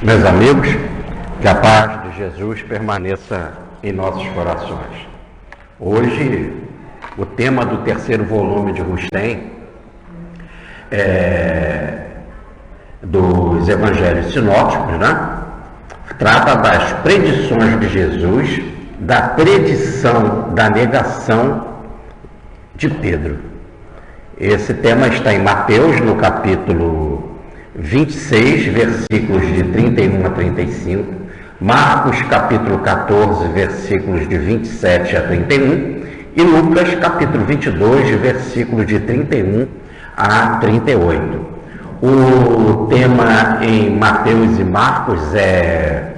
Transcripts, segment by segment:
Meus amigos, que a paz de Jesus permaneça em nossos corações. Hoje, o tema do terceiro volume de Rustem, dos Evangelhos Sinóticos, trata das predições de Jesus, da predição da negação de Pedro. Esse tema está em Mateus, no capítulo 26, versículos de 31 a 35, Marcos, capítulo 14, versículos de 27 a 31, e Lucas, capítulo 22, versículos de 31 a 38. O tema em Mateus e Marcos é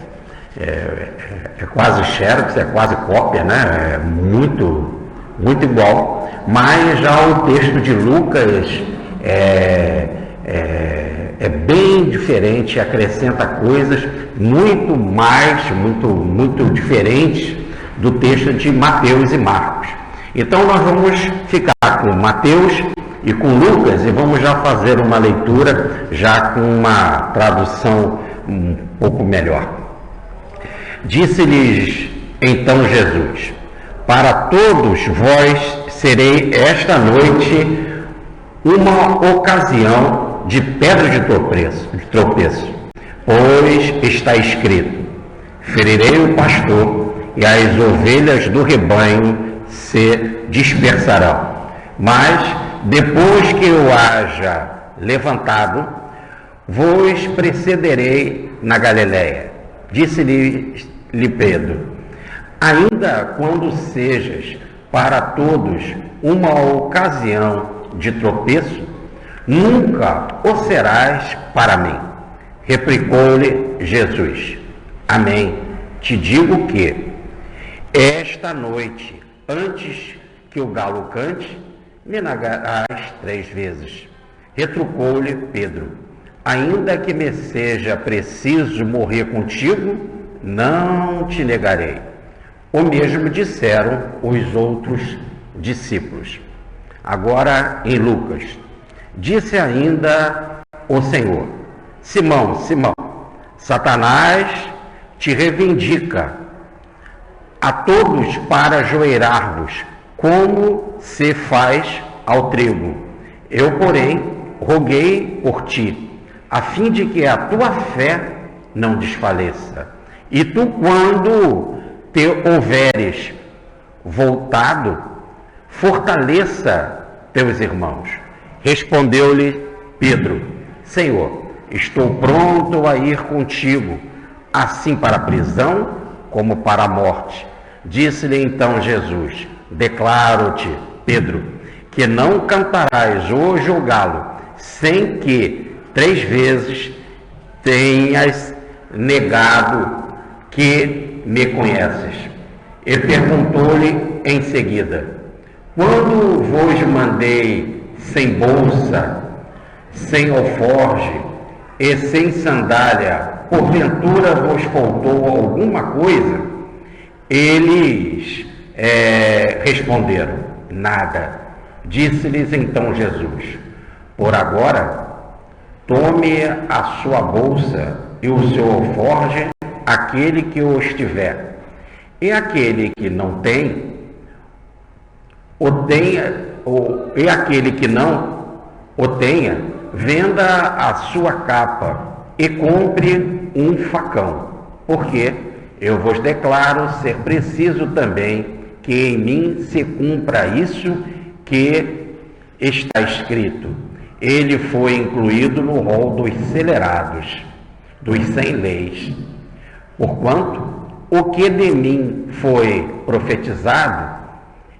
quase xerox, é quase cópia, é muito igual, mas já o texto de Lucas é bem diferente, acrescenta coisas muito diferentes do texto de Mateus e Marcos. Então nós vamos ficar com Mateus e com Lucas e vamos já fazer uma leitura já com uma tradução um pouco melhor. Disse-lhes então Jesus: para todos vós serei esta noite uma ocasião de pedra de tropeço, pois está escrito: ferirei o pastor e as ovelhas do rebanho se dispersarão. Mas depois que eu haja levantado, vos precederei na Galiléia. Disse-lhe Pedro: ainda quando sejas para todos uma ocasião de tropeço, nunca o serás para mim. Replicou-lhe Jesus: amém, te digo que esta noite, antes que o galo cante, me negarás 3 vezes. Retrucou-lhe Pedro: ainda que me seja preciso morrer contigo, não te negarei. O mesmo disseram os outros discípulos. Agora em Lucas. Disse ainda o Senhor: Simão, Simão, Satanás te reivindica a todos para ajoelhar-vos, como se faz ao trigo. Eu, porém, roguei por ti, a fim de que a tua fé não desfaleça. E tu, quando te houveres voltado, fortaleça teus irmãos. Respondeu-lhe Pedro: Senhor, estou pronto a ir contigo, assim para a prisão como para a morte. Disse-lhe então Jesus: declaro-te, Pedro, que não cantarás hoje o galo, sem que 3 vezes tenhas negado que me conheces. E perguntou-lhe em seguida: quando vos mandei sem bolsa, sem alforje e sem sandália, porventura vos faltou alguma coisa? Eles responderam: nada. Disse-lhes então Jesus: por agora, tome a sua bolsa e o seu alforje aquele que os tiver, e aquele que não tem, e aquele que não o tenha, venda a sua capa e compre um facão, porque eu vos declaro ser preciso também que em mim se cumpra isso que está escrito. Ele foi incluído no rol dos celerados, dos 100 leis. Porquanto o que de mim foi profetizado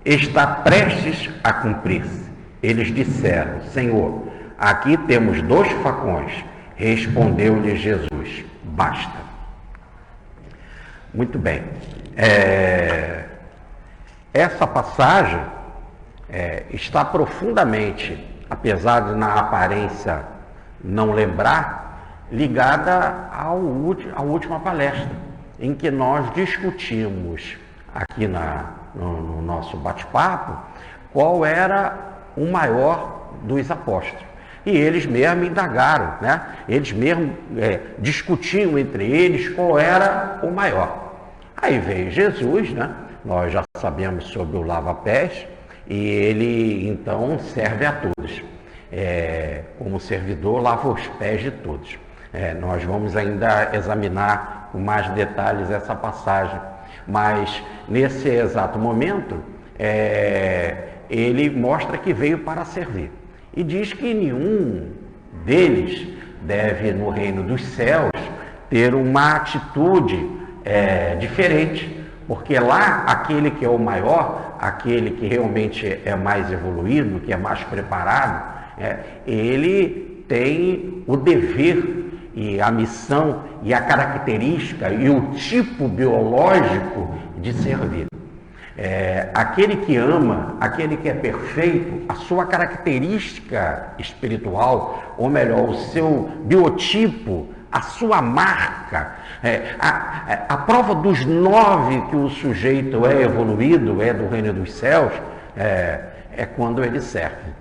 está prestes a cumprir-se. Eles disseram: Senhor, aqui temos 2 facões. Respondeu-lhe Jesus: basta. Muito bem. Essa passagem está profundamente, apesar de na aparência não lembrar, ligada à última palestra, em que nós discutimos aqui no nosso bate-papo qual era o maior dos apóstolos. E eles mesmo indagaram, né? Eles mesmo discutiam entre eles qual era o maior. Aí veio Jesus, né? Nós já sabemos sobre o lava-pés, e ele então serve a todos. Como servidor, lava os pés de todos. Nós vamos ainda examinar com mais detalhes essa passagem, mas nesse exato momento, ele mostra que veio para servir. E diz que nenhum deles deve, no reino dos céus, ter uma atitude diferente, porque lá aquele que é o maior, aquele que realmente é mais evoluído, que é mais preparado, ele tem o dever e a missão e a característica e o tipo biológico de servir. Aquele que ama, aquele que é perfeito, a sua característica espiritual, ou melhor, o seu biotipo, a sua marca, a prova dos 9 que o sujeito é evoluído, do reino dos céus, é quando ele serve.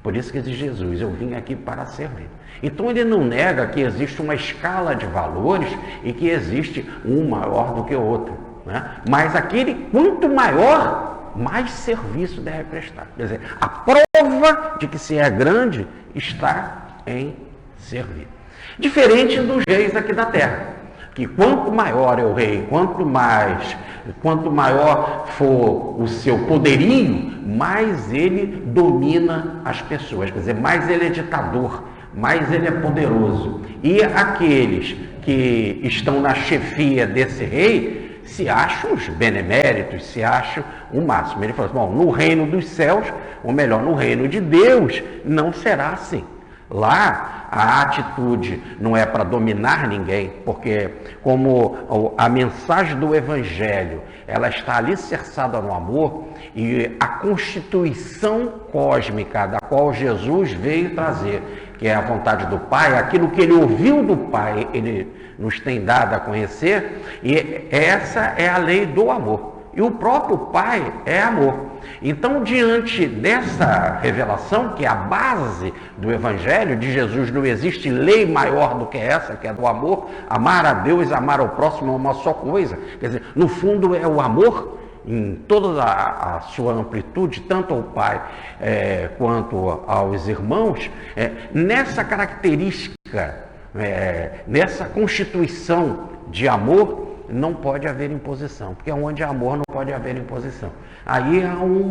Por isso que diz Jesus, eu vim aqui para servir. Então ele não nega que existe uma escala de valores e que existe um maior do que o outro, né? Mas aquele, quanto maior, mais serviço deve prestar. Quer dizer, a prova de que se é grande está em servir. Diferente dos reis aqui da terra, que quanto maior é o rei, quanto maior for o seu poderio, mais ele domina as pessoas, quer dizer, mais ele é ditador, mais ele é poderoso. E aqueles que estão na chefia desse rei se acham os beneméritos, se acham o máximo. Ele falou assim, bom, no reino dos céus, ou melhor, no reino de Deus, não será assim. Lá a atitude não é para dominar ninguém, porque como a mensagem do Evangelho, ela está alicerçada no amor, e a constituição cósmica da qual Jesus veio trazer, que é a vontade do Pai, aquilo que ele ouviu do Pai, ele nos tem dado a conhecer, e essa é a lei do amor. E o próprio Pai é amor. Então, diante dessa revelação, que é a base do Evangelho de Jesus, não existe lei maior do que essa, que é do amor. Amar a Deus, amar ao próximo é uma só coisa. Quer dizer, no fundo é o amor em toda a sua amplitude, tanto ao Pai quanto aos irmãos. Nessa característica, nessa constituição de amor, não pode haver imposição, porque onde há amor não pode haver imposição. Aí há um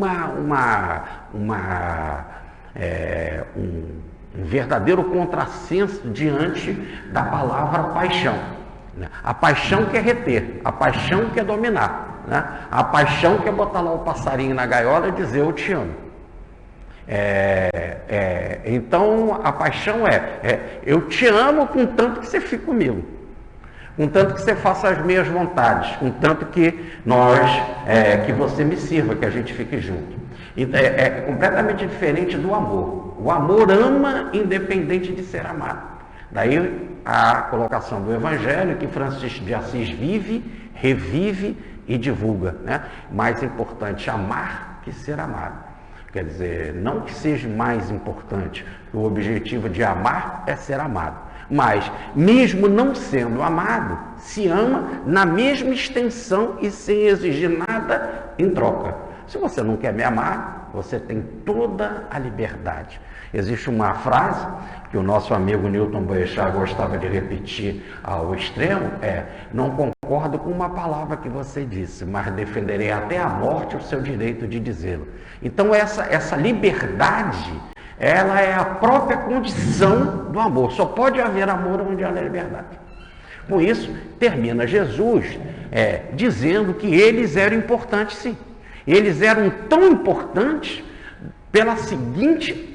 verdadeiro contrassenso diante da palavra paixão. A paixão quer reter, a paixão quer dominar, né? A paixão quer botar lá o passarinho na gaiola e dizer eu te amo. Então a paixão eu te amo com tanto que você fique comigo, com tanto que você faça as minhas vontades, com tanto que que você me sirva, que a gente fique junto. É completamente diferente do amor. O amor ama independente de ser amado. Daí a colocação do Evangelho que Francisco de Assis vive, revive e divulga, né? Mais importante amar que ser amado. Quer dizer, não que seja mais importante, o objetivo de amar é ser amado. Mas, mesmo não sendo amado, se ama na mesma extensão e sem exigir nada em troca. Se você não quer me amar, você tem toda a liberdade. Existe uma frase que o nosso amigo Newton Boechat gostava de repetir ao extremo, não concordo com uma palavra que você disse, mas defenderei até a morte o seu direito de dizê-lo. Então essa liberdade, ela é a própria condição do amor. Só pode haver amor onde há liberdade. Com isso, termina Jesus dizendo que eles eram importantes, sim. Eles eram tão importantes pela seguinte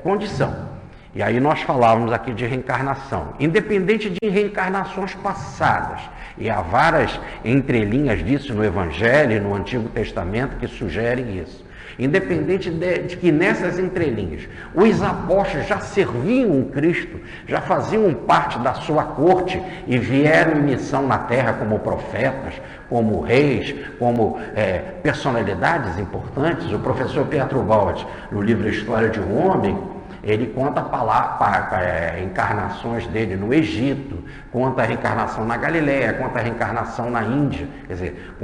condição. E aí nós falávamos aqui de reencarnação. Independente de reencarnações passadas, e há várias entrelinhas disso no Evangelho e no Antigo Testamento que sugerem isso. Independente de que nessas entrelinhas os apóstolos já serviam Cristo, já faziam parte da sua corte e vieram em missão na terra como profetas, como reis, como personalidades importantes. O professor Pietro Baldi, no livro História de um Homem, ele conta encarnações dele no Egito, conta a reencarnação na Galiléia, conta a reencarnação na Índia. Quer dizer,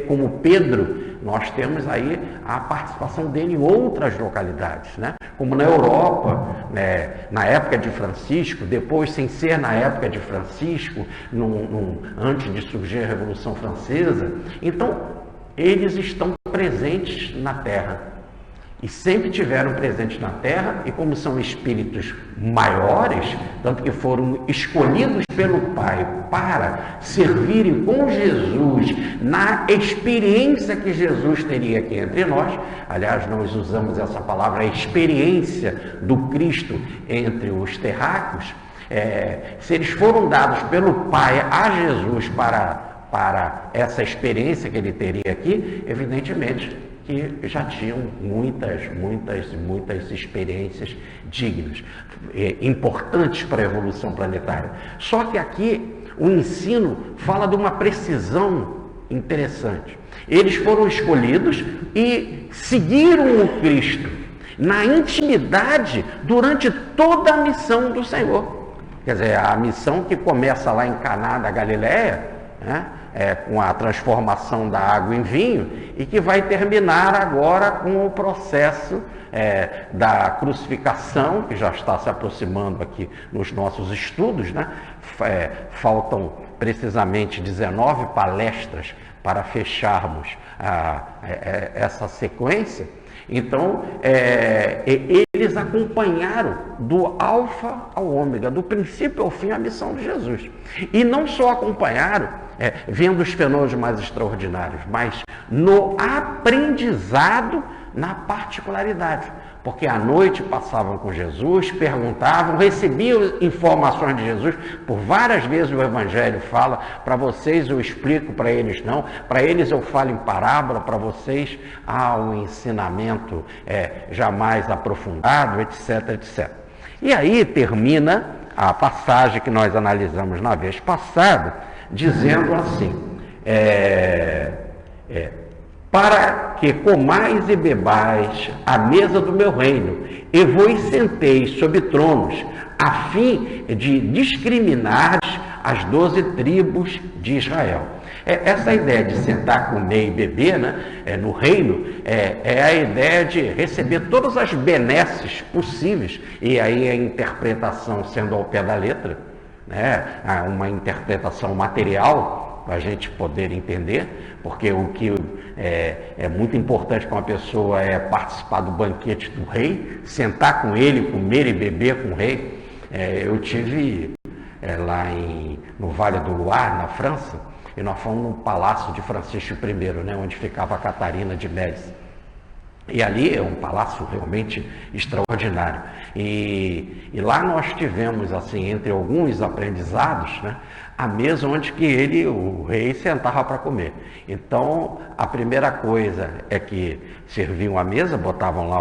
como Pedro, nós temos aí a participação dele em outras localidades, né? Como na Europa, né? Na época de Francisco, depois, sem ser na época de Francisco, antes de surgir a Revolução Francesa. Então, eles estão presentes na Terra. E sempre tiveram presentes na Terra, e como são espíritos maiores, tanto que foram escolhidos pelo Pai para servirem com Jesus na experiência que Jesus teria aqui entre nós. Aliás, nós usamos essa palavra, a experiência do Cristo entre os terráqueos. Se eles foram dados pelo Pai a Jesus para essa experiência que ele teria aqui, evidentemente que já tinham muitas experiências dignas, importantes para a evolução planetária. Só que aqui o ensino fala de uma precisão interessante. Eles foram escolhidos e seguiram o Cristo na intimidade durante toda a missão do Senhor. Quer dizer, a missão que começa lá em Caná da Galiléia, né? Com a transformação da água em vinho, e que vai terminar agora com o processo da crucificação, que já está se aproximando aqui nos nossos estudos, né? Faltam precisamente 19 palestras para fecharmos essa sequência. Então, eles acompanharam do alfa ao ômega, do princípio ao fim, a missão de Jesus. E não só acompanharam, vendo os fenômenos mais extraordinários, mas no aprendizado, na particularidade. Porque à noite passavam com Jesus, perguntavam, recebiam informações de Jesus. Por várias vezes o Evangelho fala, para vocês eu explico, para eles não. Para eles eu falo em parábola, para vocês há um ensinamento jamais aprofundado, etc, etc. E aí termina a passagem que nós analisamos na vez passada, dizendo assim, para que comais e bebais a mesa do meu reino, e vos senteis sobre tronos, a fim de discriminar as 12 tribos de Israel. Essa ideia de sentar, comer e beber, né, no reino, é a ideia de receber todas as benesses possíveis, e aí a interpretação sendo ao pé da letra, né, uma interpretação material, para a gente poder entender, porque o que é muito importante para uma pessoa é participar do banquete do rei, sentar com ele, comer e beber com o rei. Eu tive lá no Vale do Loire, na França, e nós fomos no Palácio de Francisco I, né, onde ficava a Catarina de Médici. E ali é um palácio realmente extraordinário. E lá nós tivemos, assim, entre alguns aprendizados, né, a mesa onde que o rei, sentava para comer. Então, a primeira coisa é que serviam a mesa, botavam lá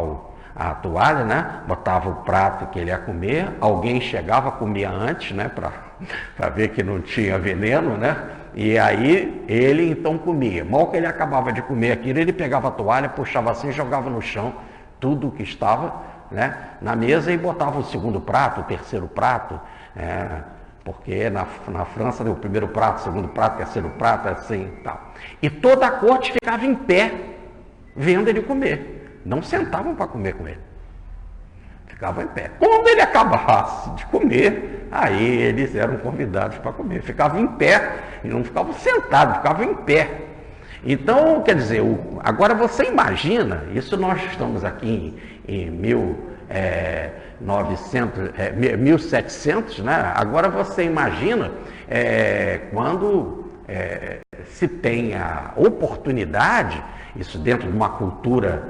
a toalha, né, botavam o prato que ele ia comer, alguém chegava, comia antes, né, para ver que não tinha veneno, né, e aí ele então comia. Mal que ele acabava de comer aquilo, ele pegava a toalha, puxava assim, jogava no chão tudo que estava, né, na mesa, e botava o segundo prato, o terceiro prato, porque na França o primeiro prato, o segundo prato, o terceiro prato, assim e tal. E toda a corte ficava em pé, vendo ele comer. Não sentavam para comer com ele. Ficavam em pé. Quando ele acabasse de comer, aí eles eram convidados para comer. Ficavam em pé, e não ficavam sentados, ficavam em pé. Então, quer dizer, agora você imagina, isso nós estamos aqui em 1700, né? Agora você imagina quando se tem a oportunidade, isso dentro de uma cultura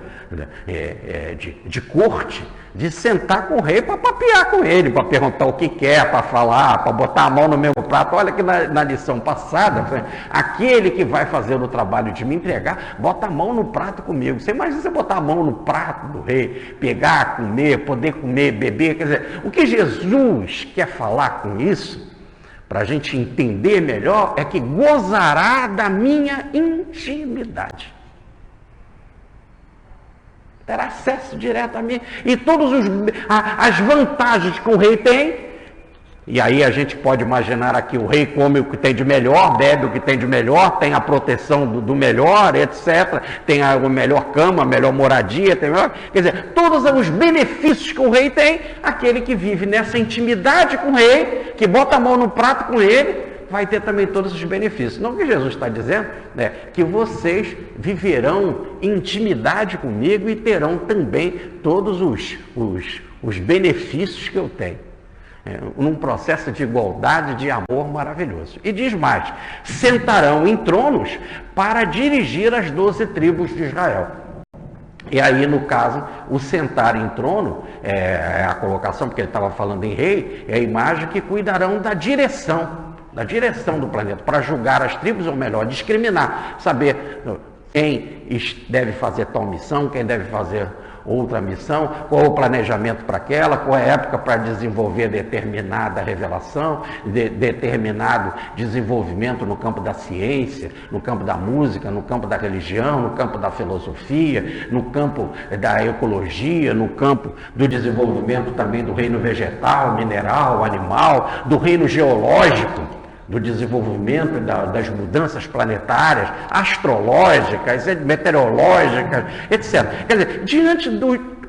de corte, de sentar com o rei para papear com ele, para perguntar o que quer, para falar, para botar a mão no mesmo prato. Olha que na lição passada, aquele que vai fazer o trabalho de me entregar, bota a mão no prato comigo. Você imagina você botar a mão no prato do rei, pegar, comer, poder comer, beber. Quer dizer, o que Jesus quer falar com isso, para a gente entender melhor, é que gozará da minha intimidade. terá acesso direto a mim. E todas as vantagens que o rei tem. E aí a gente pode imaginar aqui, o rei come o que tem de melhor, bebe o que tem de melhor, tem a proteção do melhor, etc. Tem a melhor cama, a melhor moradia, quer dizer, todos os benefícios que o rei tem, aquele que vive nessa intimidade com o rei, que bota a mão no prato com ele, vai ter também todos os benefícios. Não, o que Jesus está dizendo é que vocês viverão intimidade comigo e terão também todos os benefícios que eu tenho. Num processo de igualdade, de amor maravilhoso. E diz mais, sentarão em tronos para dirigir as 12 tribos de Israel. E aí, no caso, o sentar em trono, a colocação, porque ele estava falando em rei, é a imagem que cuidarão da direção do planeta, para julgar as tribos, ou melhor, discriminar, saber quem deve fazer tal missão, quem deve fazer outra missão, qual o planejamento para aquela, qual é a época para desenvolver determinada revelação, determinado desenvolvimento no campo da ciência, no campo da música, no campo da religião, no campo da filosofia, no campo da ecologia, no campo do desenvolvimento também do reino vegetal, mineral, animal, do reino geológico, do desenvolvimento das mudanças planetárias, astrológicas, meteorológicas, etc. Quer dizer, diante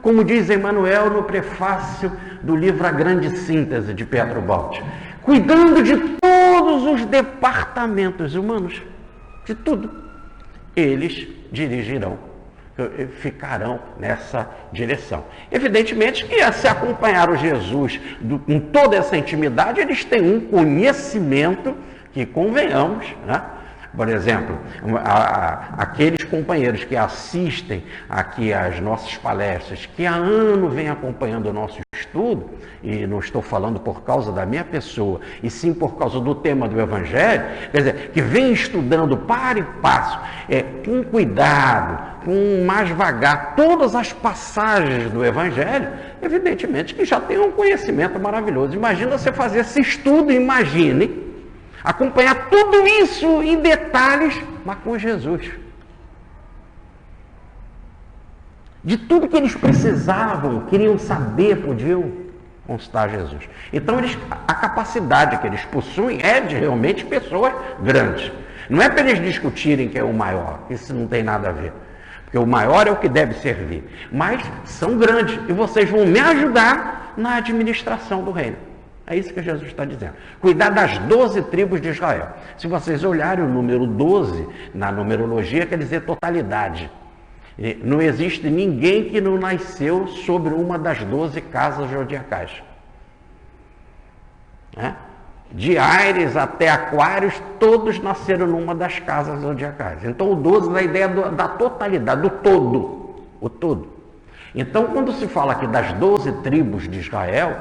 como diz Emmanuel no prefácio do livro A Grande Síntese de Pietro Baldi, cuidando de todos os departamentos humanos, de tudo, eles dirigirão, ficarão nessa direção. Evidentemente que, se acompanhar o Jesus com toda essa intimidade, eles têm um conhecimento que, convenhamos, né? Por exemplo, aqueles companheiros que assistem aqui às nossas palestras, que há ano vêm acompanhando o nosso estudo, e não estou falando por causa da minha pessoa, e sim por causa do tema do Evangelho, quer dizer, que vem estudando para e passo, com cuidado, com mais vagar, todas as passagens do Evangelho, evidentemente que já tem um conhecimento maravilhoso. Imagina você fazer esse estudo, imagine, acompanhar tudo isso em detalhes, mas com Jesus. De tudo que eles precisavam, queriam saber, podiam consultar Jesus. Então, a capacidade que eles possuem é de realmente pessoas grandes. Não é para eles discutirem quem é o maior, isso não tem nada a ver. Porque o maior é o que deve servir. Mas são grandes e vocês vão me ajudar na administração do reino. É isso que Jesus está dizendo. Cuidar das 12 tribos de Israel. Se vocês olharem o número 12, na numerologia, quer dizer totalidade. Não existe ninguém que não nasceu sobre uma das 12 casas zodiacais. De Áries até Aquários, todos nasceram numa das casas zodiacais. Então o 12 dá a ideia da totalidade, do todo. O todo. Então, quando se fala aqui das 12 tribos de Israel,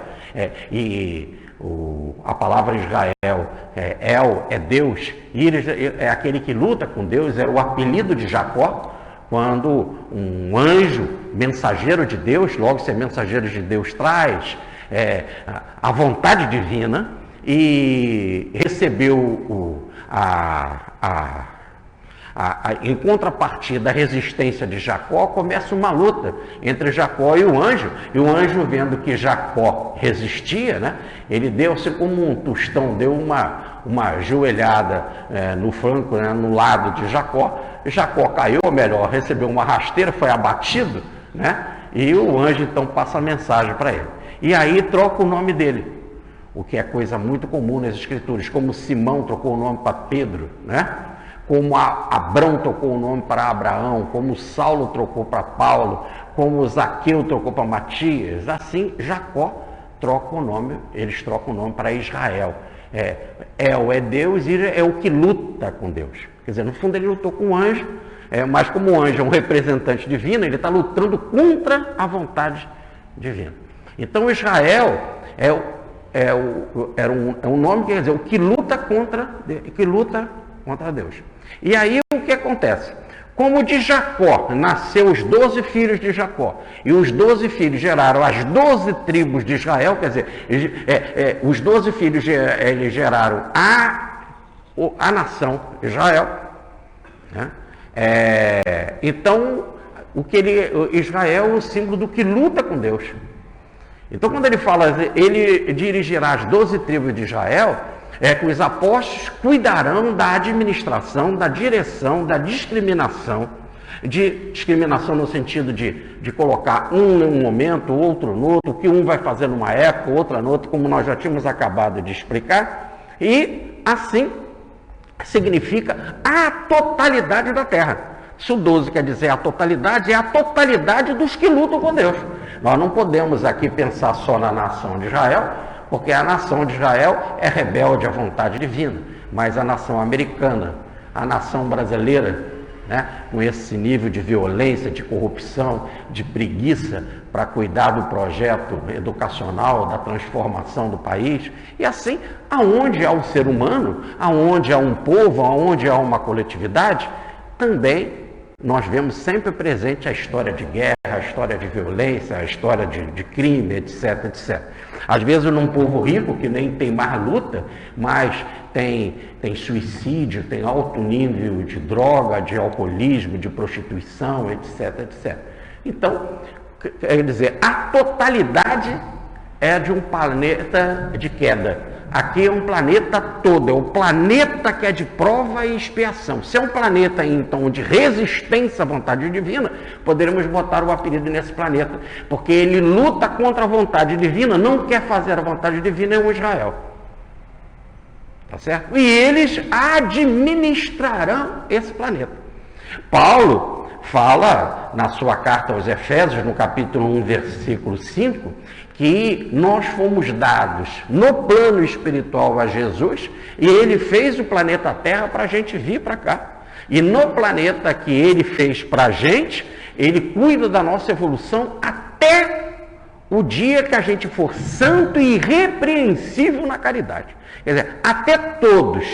a palavra Israel, El é Deus, Íris é aquele que luta com Deus, é o apelido de Jacó, quando um anjo, mensageiro de Deus, logo ser mensageiro de Deus traz a vontade divina, e recebeu em contrapartida, a resistência de Jacó, começa uma luta entre Jacó e o anjo vendo que Jacó resistia, né? Ele deu-se como um tostão, deu uma joelhada no flanco, né? No lado de Jacó. Jacó caiu, ou melhor, recebeu uma rasteira, foi abatido, né? E o anjo então passa a mensagem para ele. E aí troca o nome dele, o que é coisa muito comum nas escrituras, como Simão trocou o nome para Pedro, né? Como Abrão trocou o nome para Abraão, como Saulo trocou para Paulo, como Zaqueu trocou para Matias, assim Jacó troca o nome, eles trocam o nome para Israel. El é Deus e é o que luta com Deus. Quer dizer, no fundo ele lutou com o anjo, mas como o anjo é um representante divino, ele está lutando contra a vontade divina. Então Israel é um nome que quer dizer o que luta contra Deus. E aí o que acontece? Como de Jacó nasceu os 12 filhos de Jacó, e os 12 filhos geraram as 12 tribos de Israel, quer dizer, os 12 filhos eles geraram a nação Israel, né? Então Israel é o símbolo do que luta com Deus. Então, quando ele fala, ele dirigirá as 12 tribos de Israel, é que os apóstolos cuidarão da administração, da direção, da discriminação no sentido de colocar um num momento, outro no outro, que um vai fazer numa época, outra no outro, como nós já tínhamos acabado de explicar, e assim significa a totalidade da terra. Se o 12 quer dizer a totalidade, é a totalidade dos que lutam com Deus. Nós não podemos aqui pensar só na nação de Israel, porque a nação de Israel é rebelde à vontade divina, mas a nação americana, a nação brasileira, né, com esse nível de violência, de corrupção, de preguiça para cuidar do projeto educacional, da transformação do país, e assim, aonde há um ser humano, aonde há um povo, aonde há uma coletividade, também nós vemos sempre presente a história de guerra, a história de violência, a história de crime, etc, etc. Às vezes num povo rico, que nem tem mais luta, mas tem suicídio, tem alto nível de droga, de alcoolismo, de prostituição, etc, etc. Então, quer dizer, a totalidade é de um planeta de queda. Aqui é um planeta todo, é o planeta que é de prova e expiação. Se é um planeta, então, de resistência à vontade divina, poderemos botar o apelido nesse planeta, porque ele luta contra a vontade divina, não quer fazer a vontade divina, é o Israel. Tá certo? E eles administrarão esse planeta. Paulo fala na sua carta aos Efésios, no capítulo 1, versículo 5, que nós fomos dados no plano espiritual a Jesus e ele fez o planeta Terra para a gente vir para cá. E no planeta que ele fez para a gente, ele cuida da nossa evolução até o dia que a gente for santo e irrepreensível na caridade. Quer dizer, até todos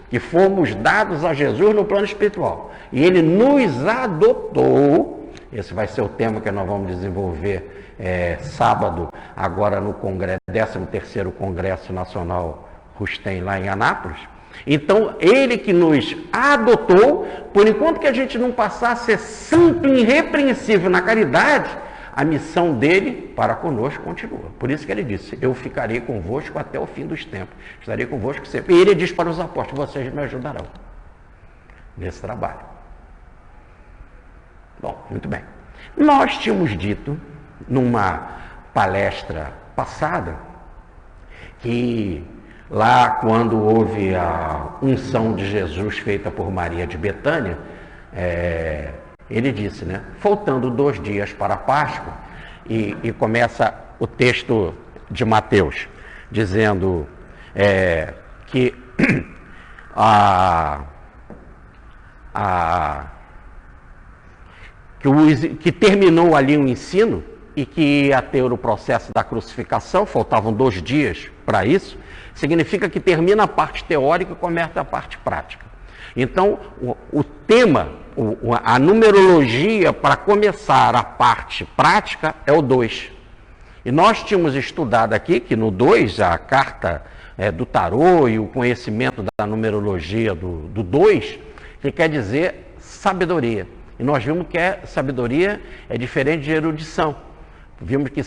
que fomos dados a Jesus no plano espiritual. E ele nos adotou. Esse vai ser o tema que nós vamos desenvolver sábado, agora no 13º Congresso Nacional Rustem, lá em Anápolis. Então, ele que nos adotou, por enquanto que a gente não passar a ser santo e irrepreensível na caridade, a missão dele para conosco continua. Por isso que ele disse, eu ficarei convosco até o fim dos tempos. Estarei convosco sempre. E ele diz para os apóstolos, vocês me ajudarão nesse trabalho. Bom, muito bem. Nós tínhamos dito, numa palestra passada, que lá quando houve a unção de Jesus feita por Maria de Betânia, ele disse, né, faltando 2 dias para a Páscoa, e começa o texto de Mateus, dizendo que que terminou ali o ensino e que ia ter o processo da crucificação, faltavam 2 dias para isso, significa que termina a parte teórica e começa a parte prática. Então, o tema, a numerologia para começar a parte prática é o 2. E nós tínhamos estudado aqui que no 2, a carta do tarô e o conhecimento da numerologia do 2, que quer dizer sabedoria. E nós vimos que sabedoria é diferente de erudição. Vimos que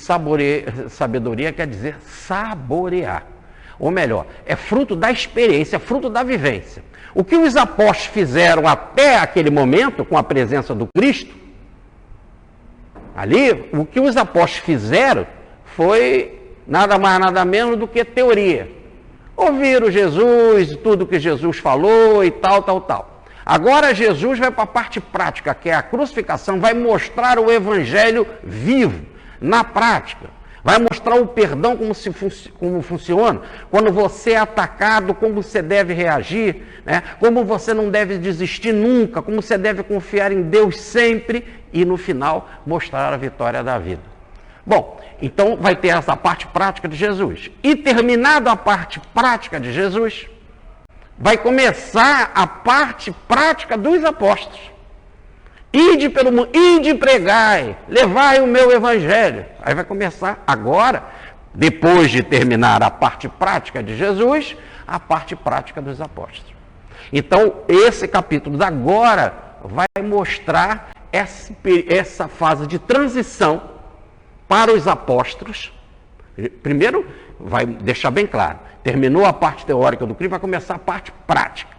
sabedoria quer dizer saborear. Ou melhor, é fruto da experiência, é fruto da vivência. O que os apóstolos fizeram até aquele momento, com a presença do Cristo, ali, o que os apóstolos fizeram foi nada mais, nada menos do que teoria. Ouviram Jesus, tudo que Jesus falou e tal. Agora Jesus vai para a parte prática, que é a crucificação, vai mostrar o evangelho vivo, na prática. Vai mostrar o perdão como funciona, quando você é atacado, como você deve reagir, né? Como você não deve desistir nunca, como você deve confiar em Deus sempre e no final mostrar a vitória da vida. Bom, então vai ter essa parte prática de Jesus. E terminada a parte prática de Jesus, vai começar a parte prática dos apóstolos. Ide pelo mundo, ide pregai, levai o meu evangelho. Aí vai começar agora, depois de terminar a parte prática de Jesus, a parte prática dos apóstolos. Então, esse capítulo agora vai mostrar essa fase de transição para os apóstolos. Primeiro, vai deixar bem claro, terminou a parte teórica do Cristo, vai começar a parte prática.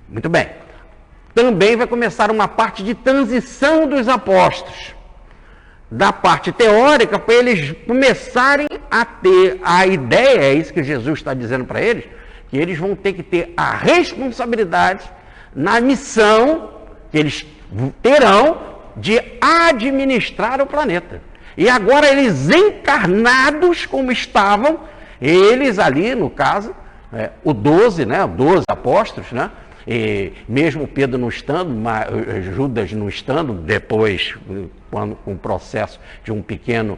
Muito bem. Também vai começar uma parte de transição dos apóstolos, da parte teórica, para eles começarem a ter a ideia, é isso que Jesus está dizendo para eles, que eles vão ter que ter a responsabilidade na missão que eles terão de administrar o planeta. E agora eles encarnados como estavam, eles ali, no caso, o 12, né, 12 apóstolos, né, e mesmo Pedro não estando, Judas não estando, depois, com o processo de um pequeno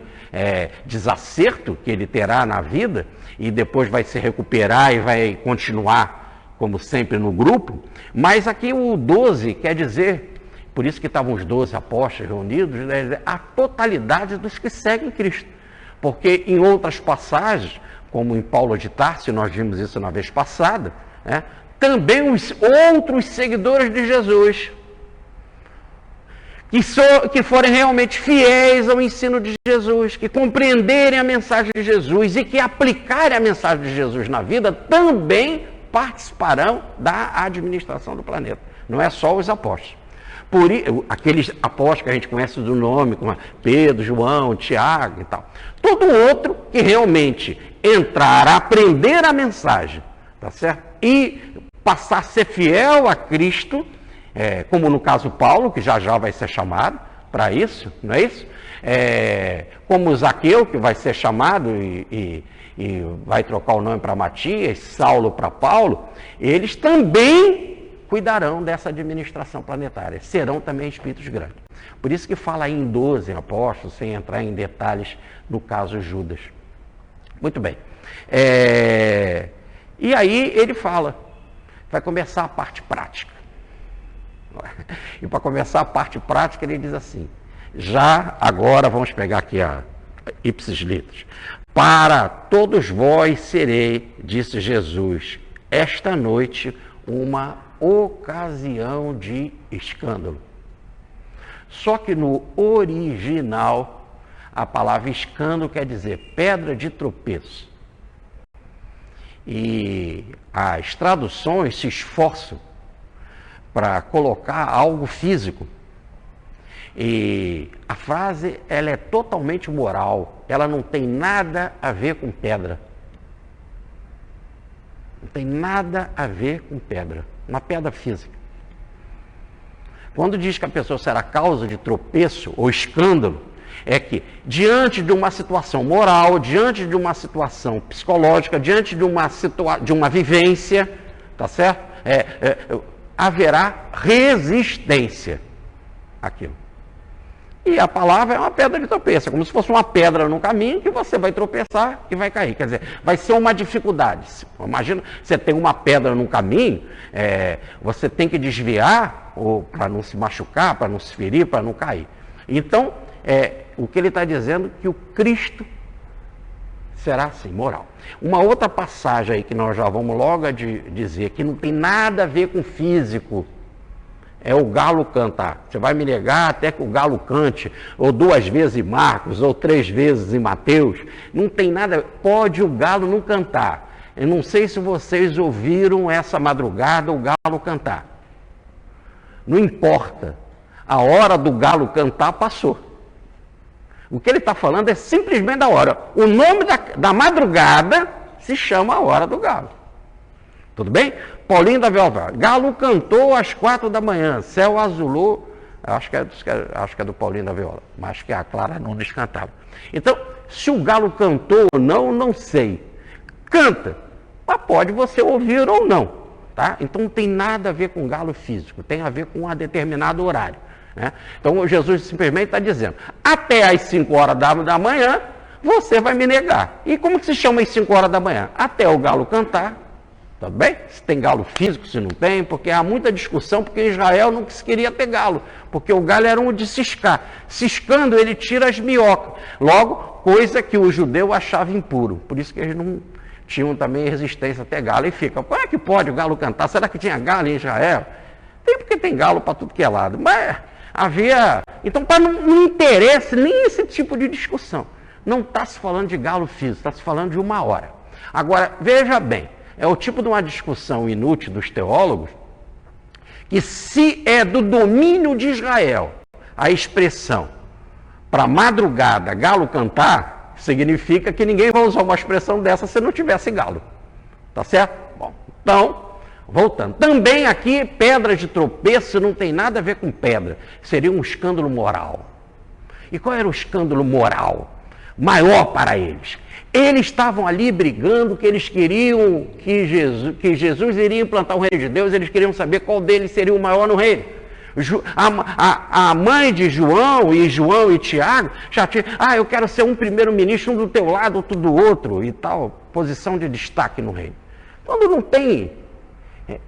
desacerto que ele terá na vida, e depois vai se recuperar e vai continuar, como sempre, no grupo. Mas aqui o 12 quer dizer, por isso que estavam os 12 apóstolos reunidos, né, a totalidade dos que seguem Cristo. Porque em outras passagens, como em Paulo de Tarso, nós vimos isso na vez passada, né, também os outros seguidores de Jesus, que forem realmente fiéis ao ensino de Jesus, que compreenderem a mensagem de Jesus e que aplicarem a mensagem de Jesus na vida, também participarão da administração do planeta. Não é só os apóstolos. Aqueles apóstolos que a gente conhece do nome, como Pedro, João, Tiago e tal. Todo outro que realmente entrar a aprender a mensagem, tá certo? E passar a ser fiel a Cristo, como no caso Paulo, que já vai ser chamado para isso, não é isso? Como Zaqueu, que vai ser chamado e vai trocar o nome para Matias, Saulo para Paulo, eles também cuidarão dessa administração planetária, serão também espíritos grandes. Por isso que fala aí em 12 apóstolos, sem entrar em detalhes no caso Judas. Muito bem. E aí ele fala, vai começar a parte prática. E para começar a parte prática ele diz assim, já agora vamos pegar aqui a ipsis litteris, para todos vós serei, disse Jesus, esta noite uma ocasião de escândalo. Só que no original, a palavra escândalo quer dizer pedra de tropeço. E as traduções se esforçam para colocar algo físico. E a frase, ela é totalmente moral, ela não tem nada a ver com pedra. Não tem nada a ver com pedra, uma pedra física. Quando diz que a pessoa será causa de tropeço ou escândalo, é que diante de uma situação moral, diante de uma situação psicológica, diante de uma vivência, tá certo? Haverá resistência àquilo. E a palavra é uma pedra de tropeço, é como se fosse uma pedra no caminho que você vai tropeçar e vai cair. Quer dizer, vai ser uma dificuldade. Imagina, você tem uma pedra no caminho, você tem que desviar para não se machucar, para não se ferir, para não cair. Então, o que ele está dizendo é que o Cristo será assim, moral. Uma outra passagem aí que nós já vamos logo dizer, que não tem nada a ver com físico, é o galo cantar. Você vai me negar até que o galo cante, ou 2 vezes em Marcos, ou 3 vezes em Mateus. Não tem nada, pode o galo não cantar. Eu não sei se vocês ouviram essa madrugada o galo cantar. Não importa, a hora do galo cantar passou. O que ele está falando é simplesmente da hora. O nome da madrugada se chama a hora do galo. Tudo bem? Paulinho da Viola. Galo cantou às 4 da manhã, céu azulou. Acho que é do Paulinho da Viola, mas que a Clara Nunes cantava. Então, se o galo cantou ou não sei. Canta, mas pode você ouvir ou não. Tá? Então não tem nada a ver com galo físico, tem a ver com um determinado horário. Né? Então Jesus simplesmente está dizendo, até às 5 horas da manhã, você vai me negar. E como que se chama às 5 horas da manhã? Até o galo cantar. Tá bem? Se tem galo físico, se não tem, porque há muita discussão, porque Israel não se queria ter galo, porque o galo era um de ciscar. Ciscando, ele tira as minhocas. Logo, coisa que o judeu achava impuro. Por isso que eles não tinham também resistência a ter galo. E fica, como é que pode o galo cantar? Será que tinha galo em Israel? Tem porque tem galo para tudo que é lado. Então, para não interessa nem esse tipo de discussão. Não está se falando de galo físico, está se falando de 1 hora. Agora, veja bem, é o tipo de uma discussão inútil dos teólogos, que se é do domínio de Israel a expressão para madrugada galo cantar, significa que ninguém vai usar uma expressão dessa se não tivesse galo. Tá certo? Bom, então, voltando. Também aqui, pedra de tropeço não tem nada a ver com pedra. Seria um escândalo moral. E qual era o escândalo moral maior para eles? Eles estavam ali brigando que eles queriam que Jesus iria implantar o reino de Deus, eles queriam saber qual deles seria o maior no reino. A mãe de João e Tiago já tinha, eu quero ser um primeiro-ministro, um do teu lado, outro do outro, e tal, posição de destaque no reino. Quando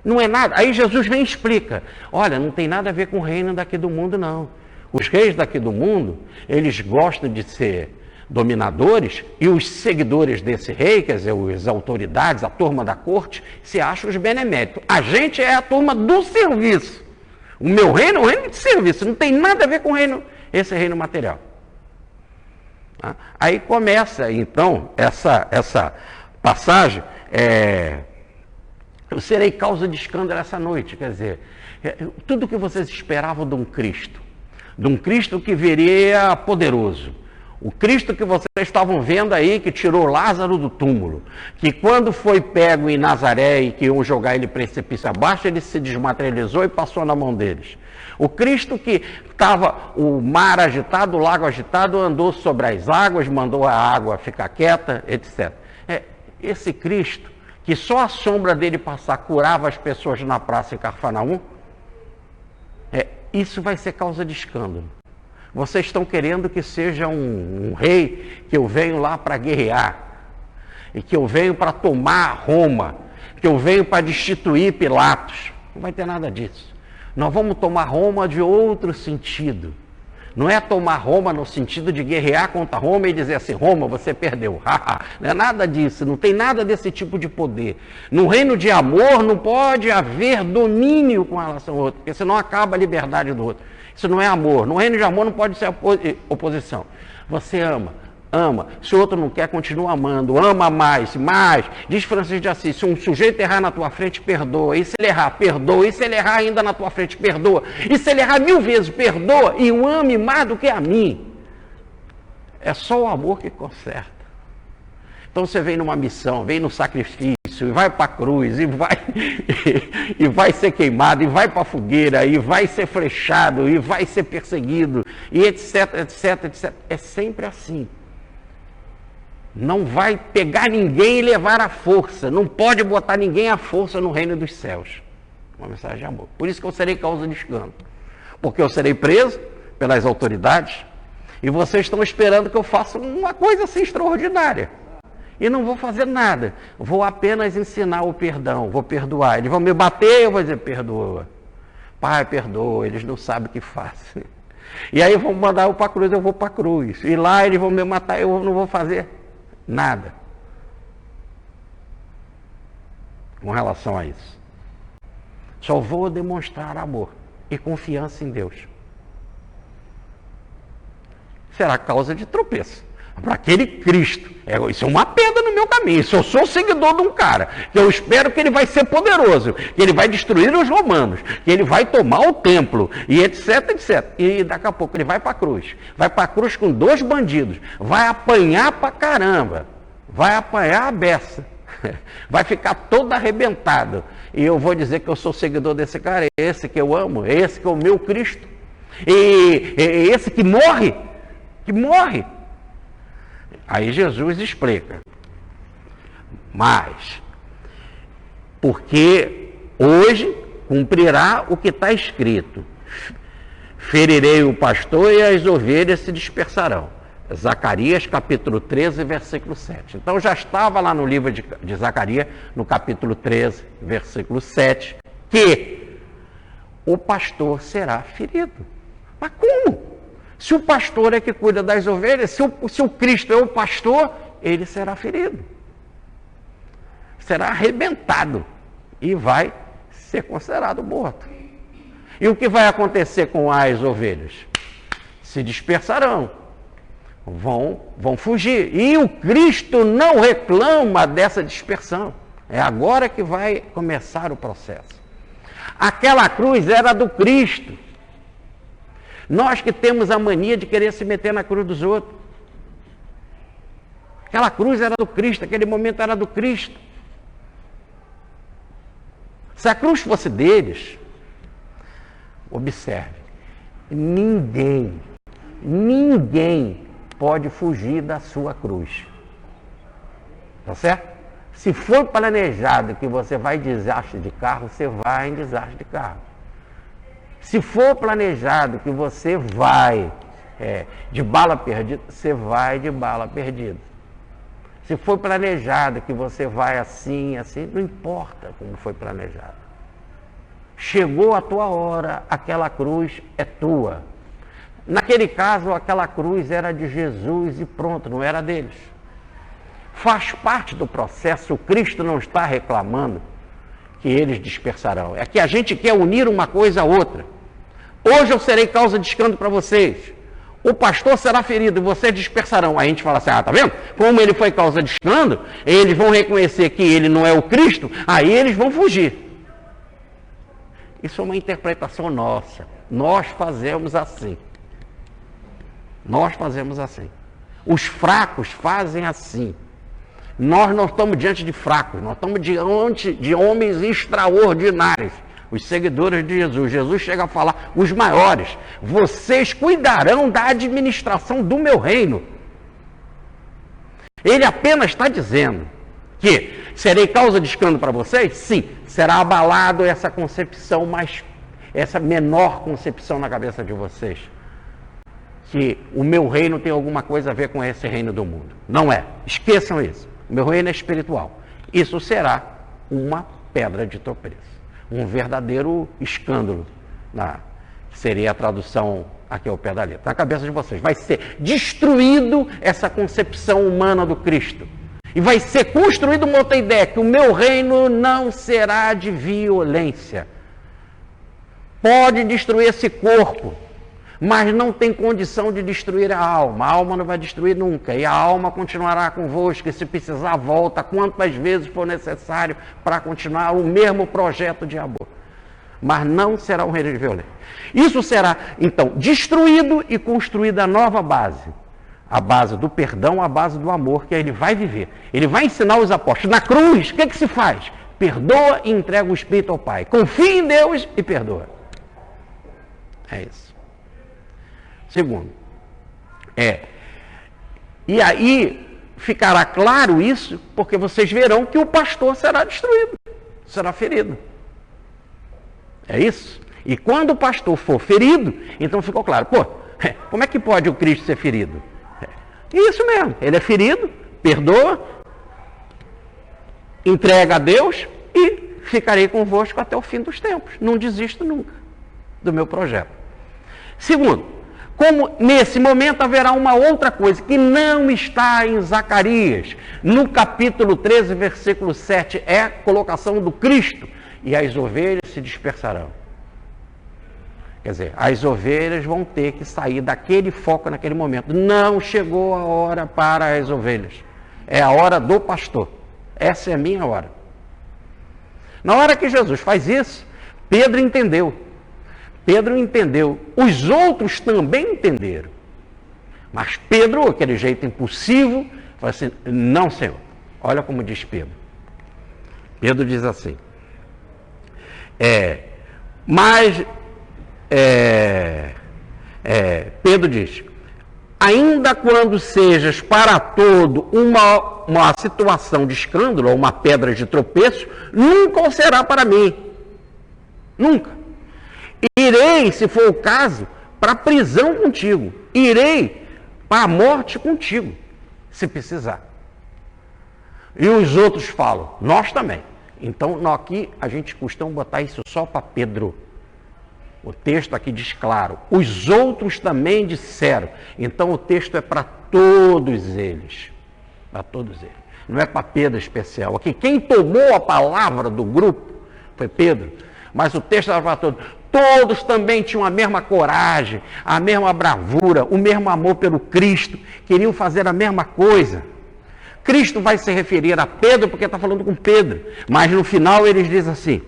não é nada, aí Jesus vem e explica, olha, não tem nada a ver com o reino daqui do mundo, não. Os reis daqui do mundo, eles gostam de ser dominadores, e os seguidores desse rei, quer dizer, as autoridades, a turma da corte, se acham os beneméritos. A gente é a turma do serviço. O meu reino é um reino de serviço, não tem nada a ver com o reino, esse reino material. Aí começa, então, essa passagem, eu serei causa de escândalo essa noite, quer dizer, tudo que vocês esperavam de um Cristo que viria poderoso, o Cristo que vocês estavam vendo aí, que tirou Lázaro do túmulo, que quando foi pego em Nazaré e que iam jogar ele precipício abaixo, ele se desmaterializou e passou na mão deles. O Cristo que estava o mar agitado, o lago agitado, andou sobre as águas, mandou a água ficar quieta, etc. Esse Cristo, que só a sombra dele passar curava as pessoas na praça em Cafarnaum, isso vai ser causa de escândalo. Vocês estão querendo que seja um rei, que eu venho lá para guerrear, e que eu venho para tomar Roma, que eu venho para destituir Pilatos. Não vai ter nada disso. Nós vamos tomar Roma de outro sentido. Não é tomar Roma no sentido de guerrear contra Roma e dizer assim, Roma, você perdeu. Não é nada disso, não tem nada desse tipo de poder. No reino de amor não pode haver domínio com relação ao outro, porque senão acaba a liberdade do outro. Isso não é amor. No reino de amor não pode ser oposição. Você ama. Se o outro não quer, continua amando. Ama mais. Diz Francisco de Assis, se um sujeito errar na tua frente, perdoa. E se ele errar, perdoa. E se ele errar ainda na tua frente, perdoa. E se ele errar 1000 vezes, perdoa. E o ame mais do que a mim. É só o amor que conserta. Então você vem numa missão, vem no sacrifício, e vai para a cruz, e vai ser queimado, e vai para a fogueira, e vai ser flechado, e vai ser perseguido, e etc, etc, etc. É sempre assim. Não vai pegar ninguém e levar à força. Não pode botar ninguém à força no reino dos céus. Uma mensagem de amor. Por isso que eu serei causa de escândalo. Porque eu serei preso pelas autoridades, e vocês estão esperando que eu faça uma coisa assim extraordinária. E não vou fazer nada, vou apenas ensinar o perdão, vou perdoar. Eles vão me bater, eu vou dizer, perdoa. Pai, perdoa, eles não sabem o que fazem. E aí vão mandar eu para a cruz, eu vou para a cruz. E lá eles vão me matar, eu não vou fazer nada com relação a isso. Só vou demonstrar amor e confiança em Deus. Será causa de tropeço. Para aquele Cristo, isso é uma pedra no meu caminho. Se eu sou seguidor de um cara, que eu espero que ele vai ser poderoso, que ele vai destruir os romanos, que ele vai tomar o templo, e etc, etc. E daqui a pouco ele vai para a cruz. Vai para a cruz com 2 bandidos. Vai apanhar para caramba. Vai apanhar a beça. Vai ficar todo arrebentado. E eu vou dizer que eu sou seguidor desse cara, esse que eu amo, esse que é o meu Cristo. E esse que morre. Aí Jesus explica, mas, porque hoje cumprirá o que está escrito, ferirei o pastor e as ovelhas se dispersarão. Zacarias capítulo 13, versículo 7. Então já estava lá no livro de Zacarias, no capítulo 13, versículo 7, que o pastor será ferido. Mas como? Se o pastor é que cuida das ovelhas, se o Cristo é o pastor, ele será ferido. Será arrebentado e vai ser considerado morto. E o que vai acontecer com as ovelhas? Se dispersarão, vão fugir. E o Cristo não reclama dessa dispersão. É agora que vai começar o processo. Aquela cruz era do Cristo. Nós que temos a mania de querer se meter na cruz dos outros. Aquela cruz era do Cristo, aquele momento era do Cristo. Se a cruz fosse deles, observe, ninguém pode fugir da sua cruz. Tá certo? Se for planejado que você vai em desastre de carro, você vai em desastre de carro. Se for planejado que você vai de bala perdida, você vai de bala perdida. Se for planejado que você vai assim, não importa como foi planejado. Chegou a tua hora, aquela cruz é tua. Naquele caso, aquela cruz era de Jesus e pronto, não era deles. Faz parte do processo, o Cristo não está reclamando que eles dispersarão. É que a gente quer unir uma coisa a outra. Hoje eu serei causa de escândalo para vocês. O pastor será ferido e vocês dispersarão. Aí a gente fala assim, tá vendo? Como ele foi causa de escândalo, eles vão reconhecer que ele não é o Cristo, aí eles vão fugir. Isso é uma interpretação nossa. Nós fazemos assim. Nós fazemos assim. Os fracos fazem assim. Nós não estamos diante de fracos, nós estamos diante de homens extraordinários. Os seguidores de Jesus. Jesus chega a falar, os maiores, vocês cuidarão da administração do meu reino. Ele apenas está dizendo que serei causa de escândalo para vocês? Sim, será abalado essa concepção, essa menor concepção na cabeça de vocês. Que o meu reino tem alguma coisa a ver com esse reino do mundo. Não é. Esqueçam isso. O meu reino é espiritual. Isso será uma pedra de tropeço. Um verdadeiro escândalo. Seria a tradução aqui ao pé da letra. Na cabeça de vocês. Vai ser destruído essa concepção humana do Cristo. E vai ser construída uma outra ideia, que o meu reino não será de violência. Pode destruir esse corpo, mas não tem condição de destruir a alma. A alma não vai destruir nunca. E a alma continuará convosco, e se precisar, volta quantas vezes for necessário para continuar o mesmo projeto de amor. Mas não será um reino de violência. Isso será, então, destruído e construída a nova base. A base do perdão, a base do amor, que ele vai viver. Ele vai ensinar os apóstolos. Na cruz, o que se faz? Perdoa e entrega o Espírito ao Pai. Confia em Deus e perdoa. É isso. Segundo, e aí ficará claro isso, porque vocês verão que o pastor será destruído, será ferido. É isso? E quando o pastor for ferido, então ficou claro, como é que pode o Cristo ser ferido? Isso mesmo, ele é ferido, perdoa, entrega a Deus e ficarei convosco até o fim dos tempos. Não desisto nunca do meu projeto. Segundo, como nesse momento haverá uma outra coisa que não está em Zacarias, no capítulo 13, versículo 7, é a colocação do Cristo, e as ovelhas se dispersarão. Quer dizer, as ovelhas vão ter que sair daquele foco naquele momento. Não chegou a hora para as ovelhas. É a hora do pastor. Essa é a minha hora. Na hora que Jesus faz isso, Pedro entendeu. Pedro entendeu. Os outros também entenderam. Mas Pedro, aquele jeito impulsivo, falou assim, não, Senhor. Olha como diz Pedro. Pedro diz assim, Pedro diz, ainda quando sejas para todo uma situação de escândalo, ou uma pedra de tropeço, nunca o será para mim. Nunca. Irei, se for o caso, para a prisão contigo. Irei para a morte contigo, se precisar. E os outros falam, nós também. Então, aqui a gente costuma botar isso só para Pedro. O texto aqui diz claro, os outros também disseram. Então o texto é para todos eles. Para todos eles. Não é para Pedro especial. Aqui quem tomou a palavra do grupo foi Pedro. Mas o texto era para todos. Todos também tinham a mesma coragem, a mesma bravura, o mesmo amor pelo Cristo, queriam fazer a mesma coisa. Cristo vai se referir a Pedro porque está falando com Pedro, mas no final eles dizem assim,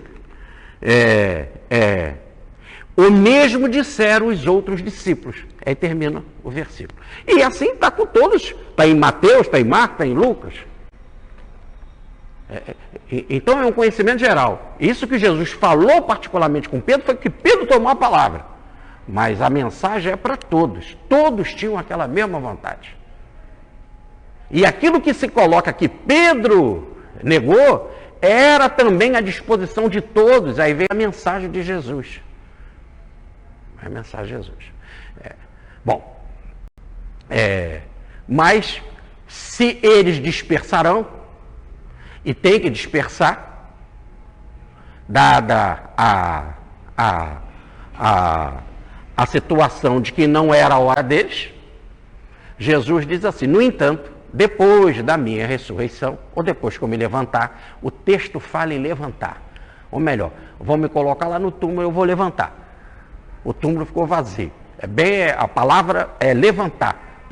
o mesmo disseram os outros discípulos. Aí termina o versículo. E assim está com todos, está em Mateus, está em Marcos, está em Lucas. Então é um conhecimento geral. Isso que Jesus falou particularmente com Pedro foi que Pedro tomou a palavra. Mas a mensagem é para todos. Todos tinham aquela mesma vontade. E aquilo que se coloca que Pedro negou, era também à disposição de todos. Aí vem a mensagem de Jesus. A mensagem de Jesus. Mas se eles dispersarão, e tem que dispersar, dada a situação de que não era a hora deles, Jesus diz assim, no entanto, depois da minha ressurreição, ou depois que eu me levantar, o texto fala em levantar. Ou melhor, vão me colocar lá no túmulo, eu vou levantar. O túmulo ficou vazio. A palavra é levantar.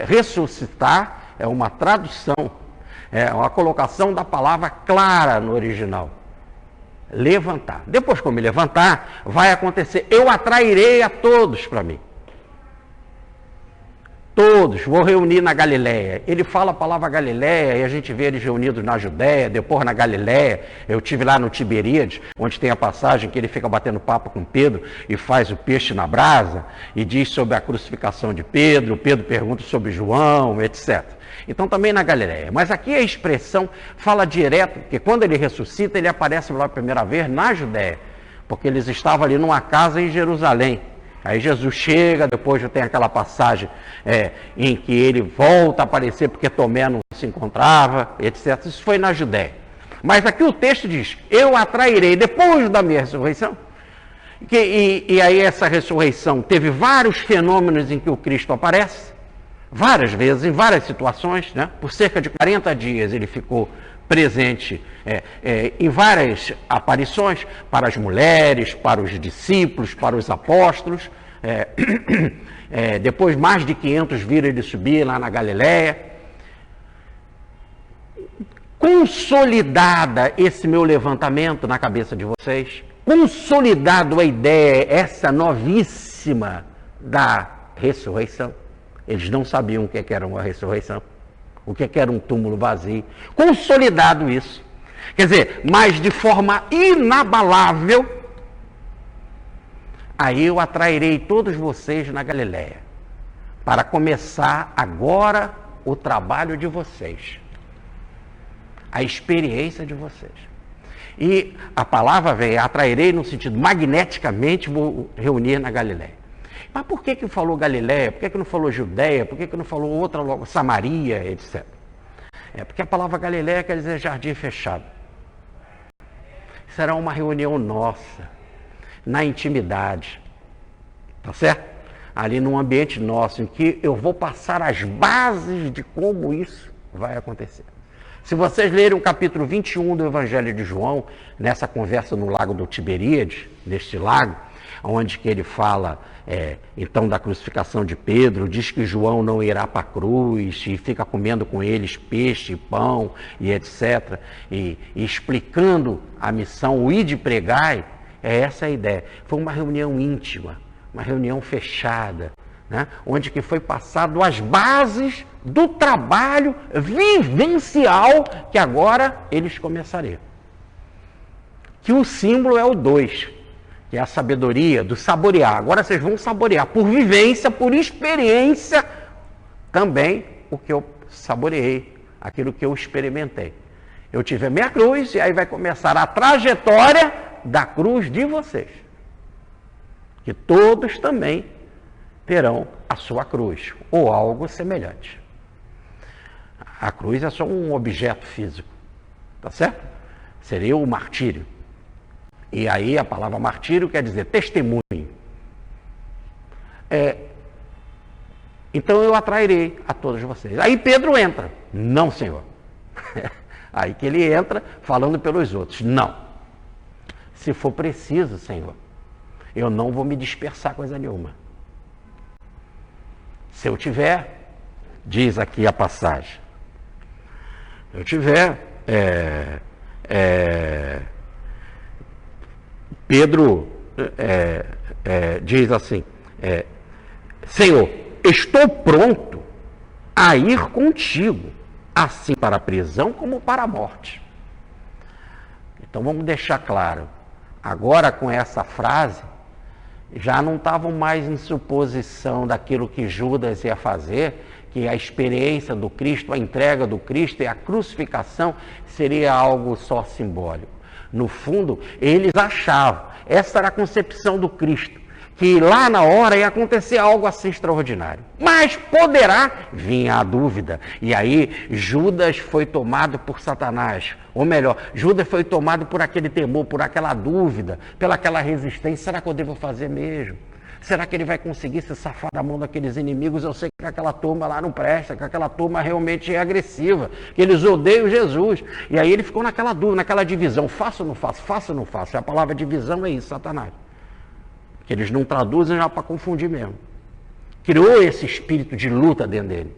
Ressuscitar é uma tradução, é uma colocação da palavra clara no original. Levantar. Depois que eu me levantar, vai acontecer, eu atrairei a todos para mim. Todos, vou reunir na Galileia. Ele fala a palavra Galileia e a gente vê eles reunidos na Judéia, depois na Galileia. Eu estive lá no Tiberíades, onde tem a passagem que ele fica batendo papo com Pedro e faz o peixe na brasa e diz sobre a crucificação de Pedro. Pedro pergunta sobre João, etc. Então também na Galileia. Mas aqui a expressão fala direto, porque quando ele ressuscita, ele aparece pela primeira vez na Judéia, porque eles estavam ali numa casa em Jerusalém. Aí Jesus chega, depois já tem aquela passagem em que ele volta a aparecer porque Tomé não se encontrava, etc. Isso foi na Judéia. Mas aqui o texto diz, eu atrairei depois da minha ressurreição. E aí essa ressurreição teve vários fenômenos em que o Cristo aparece, várias vezes, em várias situações, né? Por cerca de 40 dias ele ficou presente em várias aparições, para as mulheres, para os discípulos, para os apóstolos. Depois mais de 500 viram ele subir lá na Galileia. Consolidada esse meu levantamento na cabeça de vocês, consolidado a ideia, essa novíssima da ressurreição. Eles não sabiam o que era uma ressurreição. O que era um túmulo vazio. Consolidado isso. Quer dizer, mas de forma inabalável, aí eu atrairei todos vocês na Galileia, para começar agora o trabalho de vocês, a experiência de vocês. E a palavra vem, atrairei no sentido magneticamente, vou reunir na Galileia. Mas por que falou Galileia? Por que não falou Judéia? Por que não falou outra logo, Samaria, etc? Porque a palavra Galileia quer dizer jardim fechado. Será uma reunião nossa, na intimidade, tá certo? Ali num ambiente nosso, em que eu vou passar as bases de como isso vai acontecer. Se vocês lerem o capítulo 21 do Evangelho de João, nessa conversa no lago do Tiberíades, neste lago, onde que ele fala então da crucificação de Pedro, diz que João não irá para a cruz e fica comendo com eles peixe, pão e etc. E explicando a missão, o ide pregai, essa a ideia. Foi uma reunião íntima, uma reunião fechada, né? Onde que foi passado as bases do trabalho vivencial que agora eles começariam. Que o símbolo é o 2. Que é a sabedoria do saborear. Agora vocês vão saborear por vivência, por experiência, também o que eu saboreei, aquilo que eu experimentei. Eu tive a minha cruz e aí vai começar a trajetória da cruz de vocês. Que todos também terão a sua cruz, ou algo semelhante. A cruz é só um objeto físico, tá certo? Seria o martírio. E aí a palavra martírio quer dizer testemunho. Então eu atrairei a todos vocês. Aí Pedro entra. Não, Senhor. Aí que ele entra falando pelos outros. Não. se for preciso, Senhor. Eu não vou me dispersar coisa nenhuma. Se eu tiver, diz aqui a passagem, eu tiver, Pedro diz assim, Senhor, estou pronto a ir contigo, assim para a prisão como para a morte. Então vamos deixar claro, agora com essa frase, já não estavam mais em suposição daquilo que Judas ia fazer, que a experiência do Cristo, a entrega do Cristo e a crucificação seria algo só simbólico. No fundo, eles achavam, essa era a concepção do Cristo, que lá na hora ia acontecer algo assim extraordinário. Mas poderá vir a dúvida. E aí Judas foi tomado por Satanás. Ou melhor, Judas foi tomado por aquele temor, por aquela dúvida, pelaquela resistência. Será que eu devo fazer mesmo? Será que ele vai conseguir se safar da mão daqueles inimigos? Eu sei que aquela turma lá não presta, que aquela turma realmente é agressiva, que eles odeiam Jesus. E aí ele ficou naquela dúvida, naquela divisão. Faço ou não faço? Faço ou não faço? A palavra divisão é isso, Satanás. Que eles não traduzem já para confundir mesmo. Criou esse espírito de luta dentro dele.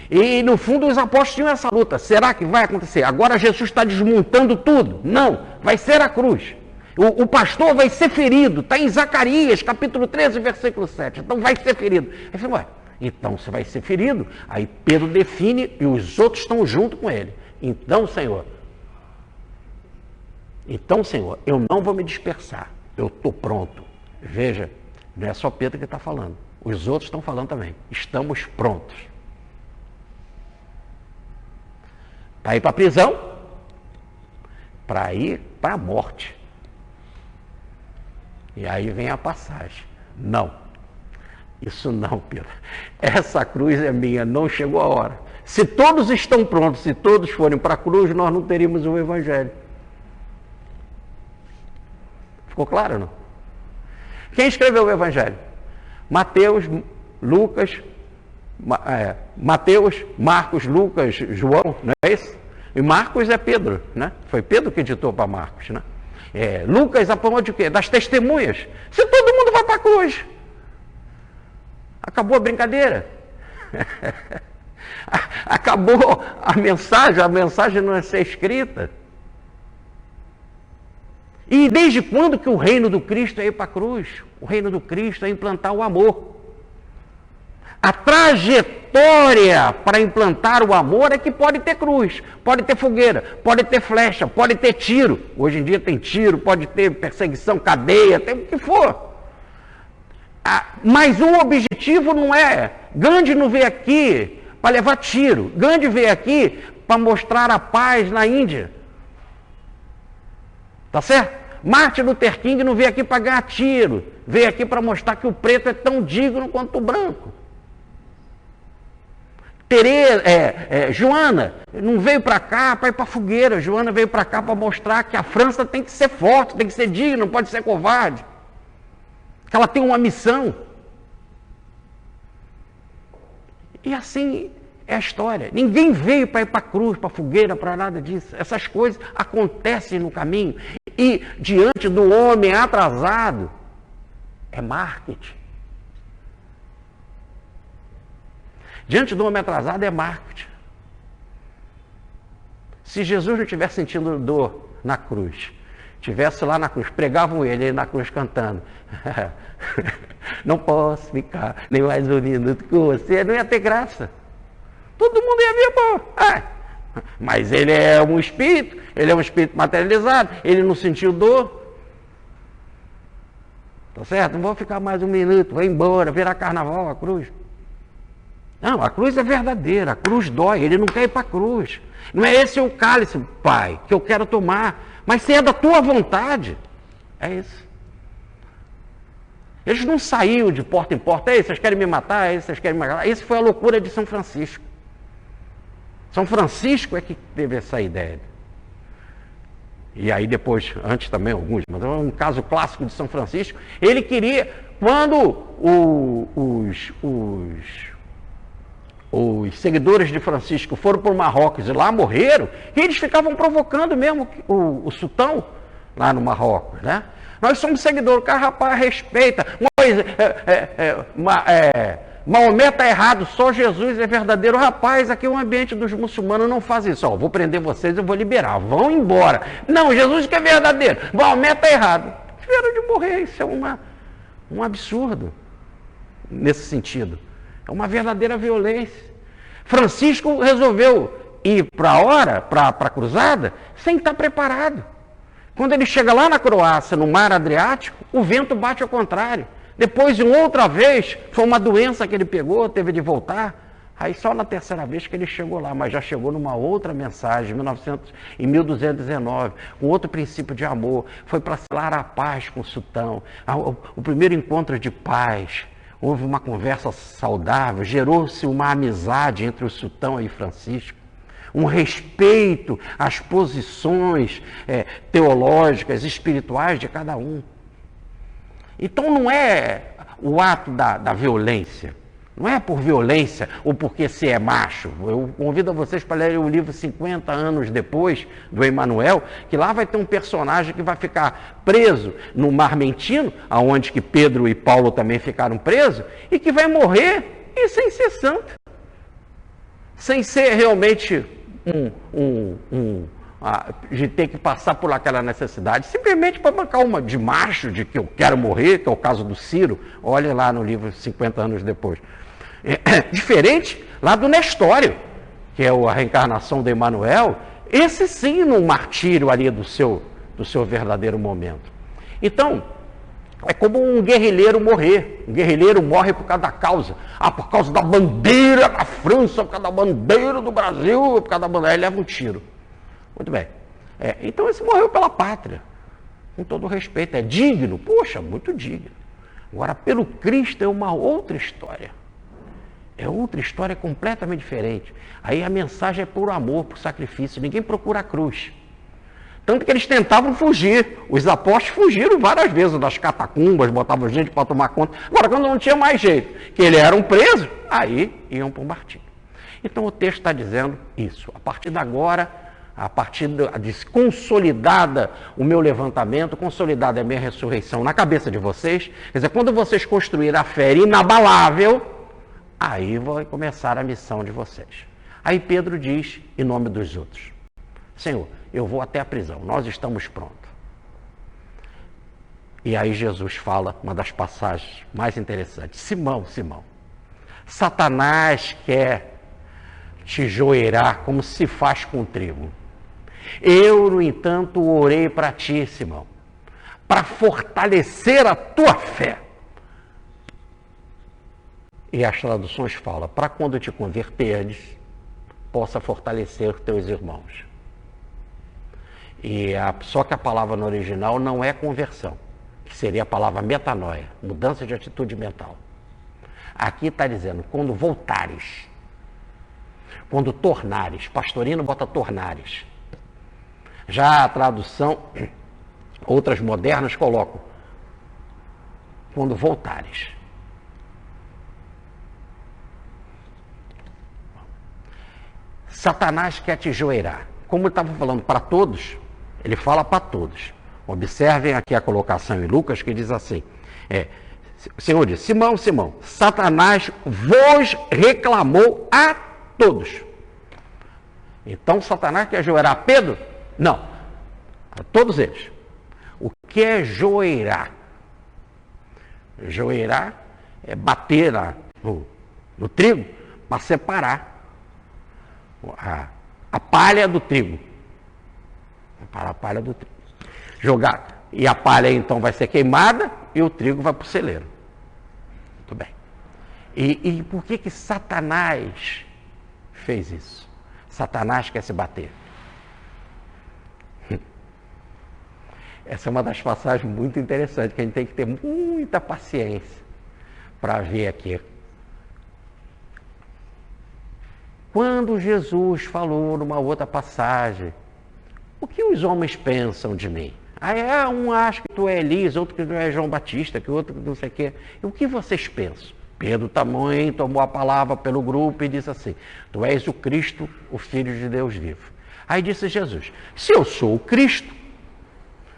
E no fundo os apóstolos tinham essa luta. Será que vai acontecer? Agora Jesus está desmontando tudo? Não, vai ser a cruz. O pastor vai ser ferido. Está em Zacarias, capítulo 13, versículo 7. Então vai ser ferido. Aí falou, ué, então você vai ser ferido? Aí Pedro define e os outros estão junto com ele. Então, Senhor, eu não vou me dispersar. Eu estou pronto. Veja, não é só Pedro que está falando. Os outros estão falando também. Estamos prontos. Para ir para a prisão, para ir para a morte. E aí vem a passagem. Não, isso não, Pedro. Essa cruz é minha, não chegou a hora. Se todos estão prontos, se todos forem para a cruz, nós não teríamos o Evangelho. Ficou claro, não? Quem escreveu o Evangelho? Mateus, Lucas, Marcos, Lucas, João, não é isso? E Marcos é Pedro, né? Foi Pedro que editou para Marcos, né? Lucas apontou de quê? Das testemunhas. Se todo mundo vai para a cruz, acabou a brincadeira. Acabou a mensagem não é ser escrita. E desde quando que o reino do Cristo é ir para a cruz? O reino do Cristo é implantar o amor. A trajetória para implantar o amor é que pode ter cruz, pode ter fogueira, pode ter flecha, pode ter tiro. Hoje em dia tem tiro, pode ter perseguição, cadeia, tem o que for. Mas o objetivo não é, Gandhi não veio aqui para levar tiro, Gandhi veio aqui para mostrar a paz na Índia. Tá certo? Martin Luther King não veio aqui para ganhar tiro, veio aqui para mostrar que o preto é tão digno quanto o branco. Joana não veio para cá para ir para a fogueira, Joana veio para cá para mostrar que a França tem que ser forte, tem que ser digna, não pode ser covarde, que ela tem uma missão. E assim é a história. Ninguém veio para ir para a cruz, para a fogueira, para nada disso. Essas coisas acontecem no caminho. E diante do homem atrasado, é marketing. Diante do homem atrasado é marketing. Se Jesus não tivesse sentindo dor na cruz, tivesse lá na cruz, pregavam ele na cruz cantando, não posso ficar nem mais um minuto com você, não ia ter graça. Todo mundo ia ver, pô. Mas ele é um espírito materializado, ele não sentiu dor. Tá certo? Não vou ficar mais um minuto, vou embora, virar carnaval a cruz. Não, a cruz é verdadeira, a cruz dói, ele não quer ir para a cruz. Não é esse o cálice, Pai, que eu quero tomar, mas se é da tua vontade, é isso. Eles não saíram de porta em porta, vocês querem me matar, vocês querem me matar. Isso foi a loucura de São Francisco. São Francisco é que teve essa ideia. E aí depois, antes também alguns, mas é um caso clássico de São Francisco, ele queria, quando os seguidores de Francisco foram para o Marrocos e lá morreram, e eles ficavam provocando mesmo o sultão, lá no Marrocos, né? Nós somos seguidores, o cara, rapaz, respeita. Maomé está errado, só Jesus é verdadeiro. Rapaz, aqui é um ambiente dos muçulmanos, não faz isso. Ó, vou prender vocês, eu vou liberar, vão embora. Não, Jesus que é verdadeiro, Maomé está errado. Tiveram de morrer, isso é um absurdo nesse sentido. É uma verdadeira violência. Francisco resolveu ir para a cruzada sem estar preparado. Quando ele chega lá na Croácia, no mar Adriático, o vento bate ao contrário. Depois, de outra vez, foi uma doença que ele pegou, teve de voltar. Aí só na terceira vez que ele chegou lá, mas já chegou numa outra mensagem, em 1219, com outro princípio de amor. Foi para selar a paz com o sultão. O primeiro encontro de paz. Houve uma conversa saudável, gerou-se uma amizade entre o sultão e Francisco. Um respeito às posições teológicas, espirituais de cada um. Então não é o ato da violência, não é por violência ou porque se é macho. Eu convido a vocês para lerem o livro 50 anos depois, do Emmanuel, que lá vai ter um personagem que vai ficar preso no Mar Mentino, aonde que Pedro e Paulo também ficaram presos, e que vai morrer e sem ser santo. Sem ser realmente de ter que passar por aquela necessidade, simplesmente para bancar uma de macho, de que eu quero morrer, que é o caso do Ciro. Olha lá no livro 50 anos depois. Diferente lá do Nestório, que é a reencarnação de Emmanuel, esse sim no martírio ali do seu verdadeiro momento. Então, é como um guerrilheiro morrer. Um guerrilheiro morre por causa da causa. Por causa da bandeira da França, por causa da bandeira do Brasil, por causa da bandeira, ele leva um tiro. Muito bem. Então esse morreu pela pátria. Com todo respeito. É digno? Poxa, muito digno. Agora, pelo Cristo é uma outra história. É outra história completamente diferente. Aí a mensagem é por amor, por sacrifício. Ninguém procura a cruz. Tanto que eles tentavam fugir. Os apóstolos fugiram várias vezes das catacumbas, botavam gente para tomar conta. Agora, quando não tinha mais jeito, que eles eram presos, aí iam para o martírio. Então o texto está dizendo isso. A partir de agora, a partir de consolidada o meu levantamento, consolidada a minha ressurreição na cabeça de vocês, quer dizer, quando vocês construírem a fé inabalável, aí vai começar a missão de vocês. Aí Pedro diz, em nome dos outros, Senhor, eu vou até a prisão, nós estamos prontos. E aí Jesus fala, uma das passagens mais interessantes, Simão, Simão, Satanás quer te joeirar como se faz com trigo. Eu, no entanto, orei para ti, Simão, para fortalecer a tua fé. E as traduções falam, para quando te converteres, possa fortalecer teus irmãos. Só que a palavra no original não é conversão, que seria a palavra metanoia, mudança de atitude mental. Aqui está dizendo, quando voltares, quando tornares, Pastorino bota tornares. Já a tradução, outras modernas colocam, quando voltares. Satanás quer te joeirar. Como eu estava falando para todos, ele fala para todos. Observem aqui a colocação em Lucas que diz assim, o Senhor diz, Simão, Simão, Satanás vos reclamou a todos. Então Satanás quer joeirar Pedro? Não, a todos eles. O que é joeirar? Joeirar é bater no trigo para separar a palha do trigo. Para a palha do trigo. Jogar. E a palha então vai ser queimada e o trigo vai para o celeiro. Muito bem. E por que Satanás fez isso? Satanás quer se bater. Essa é uma das passagens muito interessantes, que a gente tem que ter muita paciência para ver aqui. Quando Jesus falou numa outra passagem, o que os homens pensam de mim? Um acha que tu é Elias, outro que tu é João Batista, que outro que não sei o quê. E o que vocês pensam? Pedro também tomou a palavra pelo grupo e disse assim, tu és o Cristo, o Filho de Deus vivo. Aí disse Jesus, se eu sou o Cristo,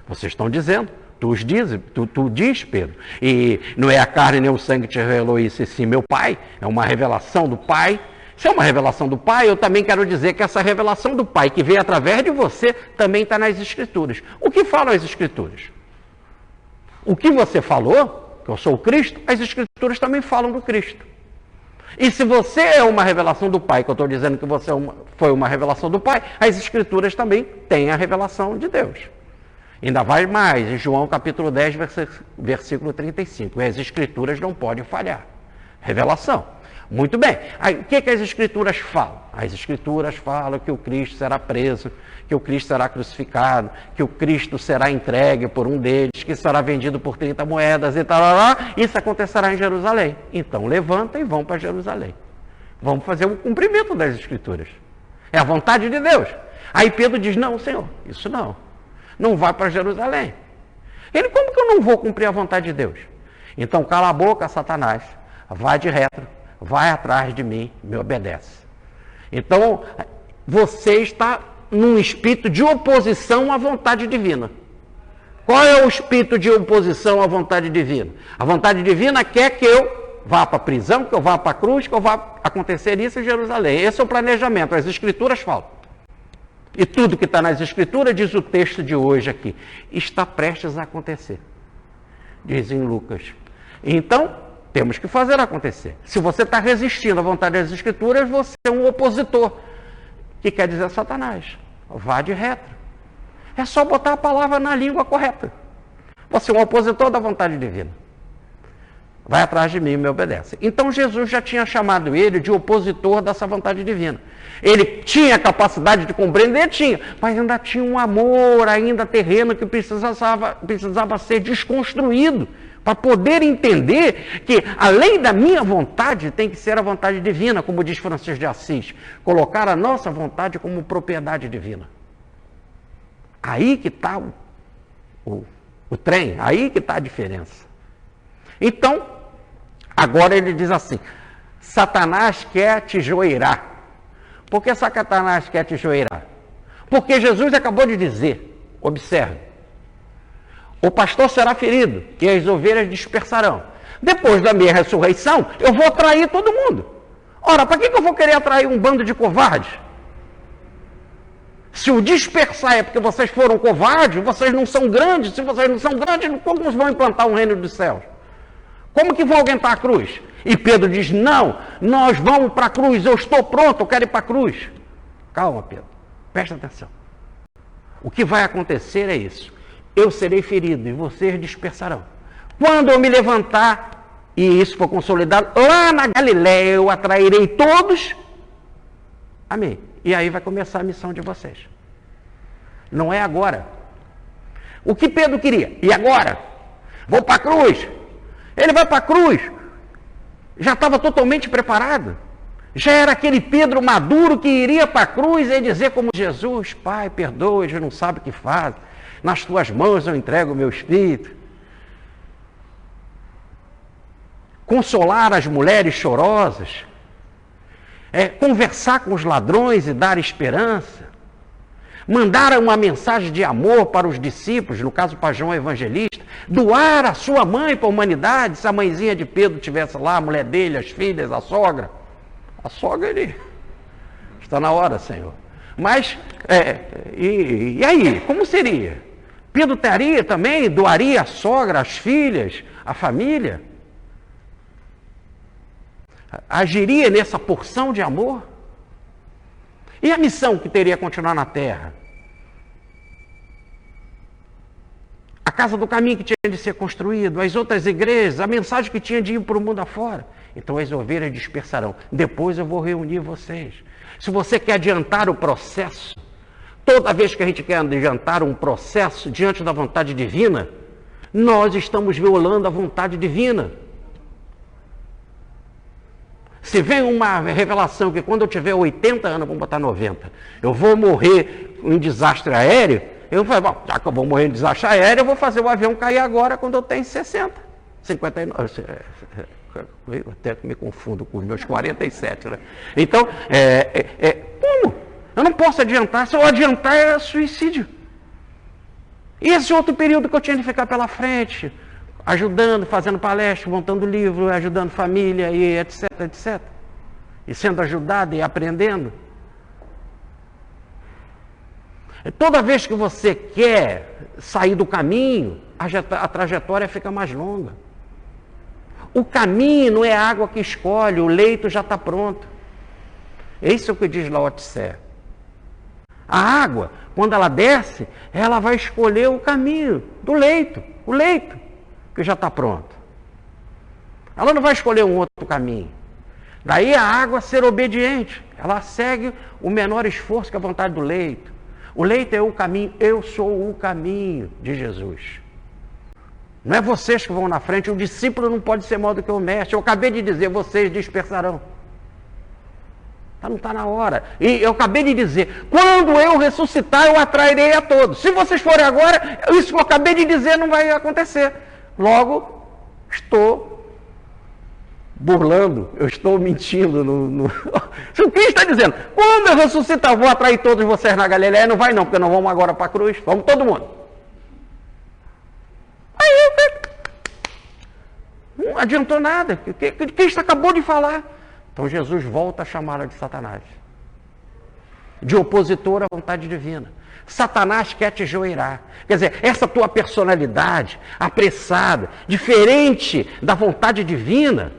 Vocês estão dizendo. Tu diz, Pedro. E não é a carne nem o sangue que te revelou isso, e sim meu Pai. É uma revelação do Pai. Se é uma revelação do Pai, eu também quero dizer que essa revelação do Pai, que veio através de você, também está nas Escrituras. O que falam as Escrituras? O que você falou, que eu sou o Cristo, as Escrituras também falam do Cristo. E se você é uma revelação do Pai, que eu estou dizendo que você foi uma revelação do Pai, as Escrituras também têm a revelação de Deus. Ainda vai mais, em João capítulo 10, versículo 35. E as Escrituras não podem falhar. Revelação. Muito bem. Aí, o que as Escrituras falam? As Escrituras falam que o Cristo será preso, que o Cristo será crucificado, que o Cristo será entregue por um deles, que será vendido por 30 moedas e tal. Isso acontecerá em Jerusalém. Então, levanta e vão para Jerusalém. Vamos fazer o cumprimento das Escrituras. É a vontade de Deus. Aí Pedro diz, não, Senhor, isso não. Não vai para Jerusalém. Ele, como que eu não vou cumprir a vontade de Deus? Então, cala a boca, Satanás. Vai de retro. Vai atrás de mim, me obedece. Então, você está num espírito de oposição à vontade divina. Qual é o espírito de oposição à vontade divina? A vontade divina quer que eu vá para a prisão, que eu vá para a cruz, que eu vá acontecer isso em Jerusalém. Esse é o planejamento, as Escrituras falam. E tudo que está nas Escrituras, diz o texto de hoje aqui, está prestes a acontecer. Diz em Lucas. Então, temos que fazer acontecer. Se você está resistindo à vontade das Escrituras, você é um opositor. Que quer dizer Satanás. Vá de retro. É só botar a palavra na língua correta. Você é um opositor da vontade divina. Vai atrás de mim e me obedece. Então Jesus já tinha chamado ele de opositor dessa vontade divina. Ele tinha capacidade de compreender? Tinha. Mas ainda tinha um amor ainda terreno que precisava ser desconstruído. Para poder entender que, além da minha vontade, tem que ser a vontade divina, como diz Francisco de Assis. Colocar a nossa vontade como propriedade divina. Aí que está o trem, aí que está a diferença. Então, agora ele diz assim, Satanás quer te joeirar. Por que Satanás quer te joeirar? Porque Jesus acabou de dizer, observe, o pastor será ferido e as ovelhas dispersarão. Depois da minha ressurreição, eu vou atrair todo mundo. Ora, para que eu vou querer atrair um bando de covardes? Se o dispersar é porque vocês foram covardes, vocês não são grandes. Se vocês não são grandes, como vão implantar um reino dos céus? Como que vão aguentar a cruz? E Pedro diz, não, nós vamos para a cruz, eu estou pronto, eu quero ir para a cruz. Calma, Pedro, presta atenção. O que vai acontecer é isso. Eu serei ferido e vocês dispersarão. Quando eu me levantar, e isso for consolidado, lá na Galiléia eu atrairei todos. Amém. E aí vai começar a missão de vocês. Não é agora. O que Pedro queria? E agora? Vou para a cruz. Ele vai para a cruz. Já estava totalmente preparado. Já era aquele Pedro maduro que iria para a cruz e dizer como Jesus, Pai, perdoa, eles não sabem o que fazem. Nas tuas mãos eu entrego o meu espírito. Consolar as mulheres chorosas. Conversar com os ladrões e dar esperança. Mandar uma mensagem de amor para os discípulos, no caso para João Evangelista. Doar a sua mãe para a humanidade. Se a mãezinha de Pedro estivesse lá, a mulher dele, as filhas, a sogra. A sogra, ele está na hora, Senhor. Mas, e aí, como seria? Pedro teria também, doaria a sogra, as filhas, a família? Agiria nessa porção de amor? E a missão que teria que continuar na terra? A casa do caminho que tinha de ser construído, as outras igrejas, a mensagem que tinha de ir para o mundo afora. Então as ovelhas dispersarão. Depois eu vou reunir vocês. Se você quer adiantar o processo, toda vez que a gente quer adiantar um processo diante da vontade divina, nós estamos violando a vontade divina. Se vem uma revelação que quando eu tiver 80 anos, vamos botar 90, eu vou morrer em desastre aéreo, eu falo, bom, já que eu vou morrer em desastre aéreo, eu vou fazer o avião cair agora quando eu tenho 60, 59, eu até me confundo com os meus 47, né? Então, como? Eu não posso adiantar, se eu adiantar é suicídio. E esse outro período que eu tinha de ficar pela frente, ajudando, fazendo palestra, montando livro, ajudando família e etc, etc. E sendo ajudado e aprendendo. Toda vez que você quer sair do caminho, a trajetória fica mais longa. O caminho não é a água que escolhe, o leito já está pronto. É isso que diz Laodiceia. A água, quando ela desce, ela vai escolher o caminho do leito, o leito que já está pronto. Ela não vai escolher um outro caminho. Daí a água ser obediente, ela segue o menor esforço que a vontade do leito. O leito é o caminho, eu sou o caminho de Jesus. Não é vocês que vão na frente, o discípulo não pode ser maior do que o mestre. Eu acabei de dizer, vocês dispersarão. Não está na hora. E eu acabei de dizer, quando eu ressuscitar, eu atrairei a todos. Se vocês forem agora, isso que eu acabei de dizer não vai acontecer. Logo, estou burlando, eu estou mentindo. O Cristo está dizendo, quando eu ressuscitar, eu vou atrair todos vocês na Galileia. Não vai não, porque nós vamos agora para a cruz. Vamos todo mundo. Aí, não adiantou nada. O que Cristo acabou de falar. Então Jesus volta a chamá-la de Satanás. De opositor à vontade divina. Satanás quer te joeirar. Quer dizer, essa tua personalidade apressada, diferente da vontade divina,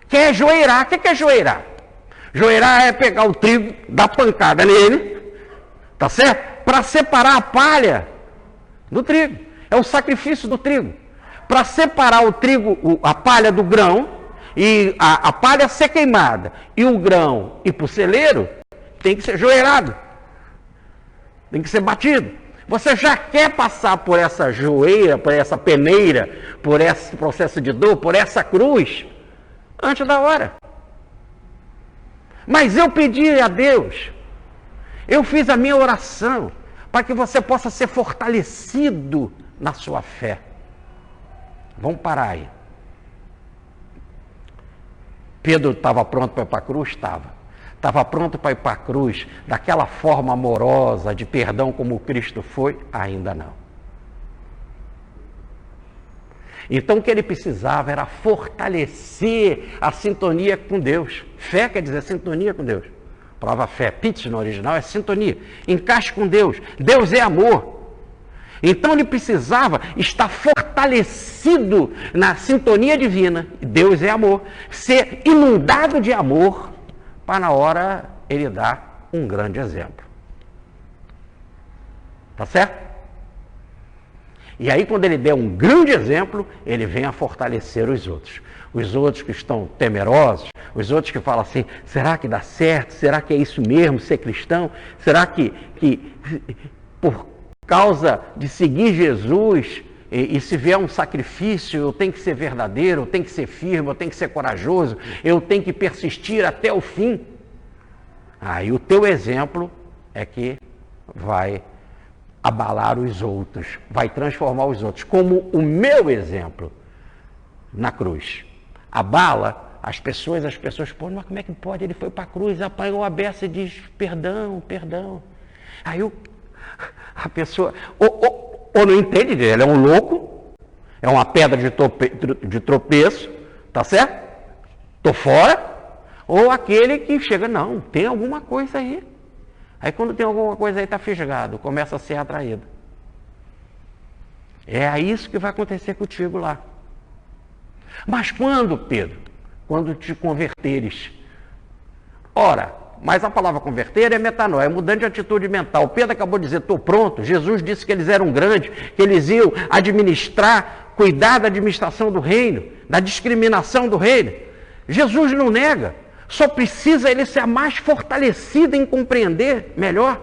quer joeirar. O que é joeirar? Joeirar é pegar o trigo, dar pancada nele, tá certo? Para separar a palha do trigo. É o sacrifício do trigo. Para separar o trigo, a palha do grão, e a palha ser queimada, e o grão ir para o celeiro, tem que ser joeirado. Tem que ser batido. Você já quer passar por essa joeira, por essa peneira, por esse processo de dor, por essa cruz, antes da hora. Mas eu pedi a Deus, eu fiz a minha oração, para que você possa ser fortalecido na sua fé. Vamos parar aí. Pedro estava pronto para ir para a cruz? Estava. Estava pronto para ir para a cruz daquela forma amorosa, de perdão como Cristo foi? Ainda não. Então o que ele precisava era fortalecer a sintonia com Deus. Fé quer dizer sintonia com Deus. A palavra fé, pitch no original, é sintonia. Encaixe com Deus. Deus é amor. Então ele precisava estar fortalecido na sintonia divina. Deus é amor. Ser inundado de amor para na hora ele dar um grande exemplo. Tá certo? E aí quando ele der um grande exemplo, ele vem a fortalecer os outros. Os outros que estão temerosos, os outros que falam assim, será que dá certo? Será que é isso mesmo, ser cristão? Será que por causa de seguir Jesus, e se vier um sacrifício, eu tenho que ser verdadeiro, eu tenho que ser firme, eu tenho que ser corajoso, eu tenho que persistir até o fim. Aí o teu exemplo é que vai abalar os outros, vai transformar os outros, como o meu exemplo na cruz. Abala as pessoas, pô, mas como é que pode? Ele foi para a cruz, apanhou a beça e diz, perdão, perdão. Aí a pessoa, ou não entende, ele é um louco, é uma pedra de tropeço, tá certo? Tô fora. Ou aquele que chega, não, tem alguma coisa aí. Aí quando tem alguma coisa aí, tá fisgado, começa a ser atraído. É isso que vai acontecer contigo lá. Mas quando, Pedro? Quando te converteres. Ora, mas a palavra converter é metanoia, é mudando de atitude mental. Pedro acabou de dizer, estou pronto. Jesus disse que eles eram grandes, que eles iam administrar, cuidar da administração do reino, da discriminação do reino. Jesus não nega, só precisa ele ser mais fortalecido em compreender melhor.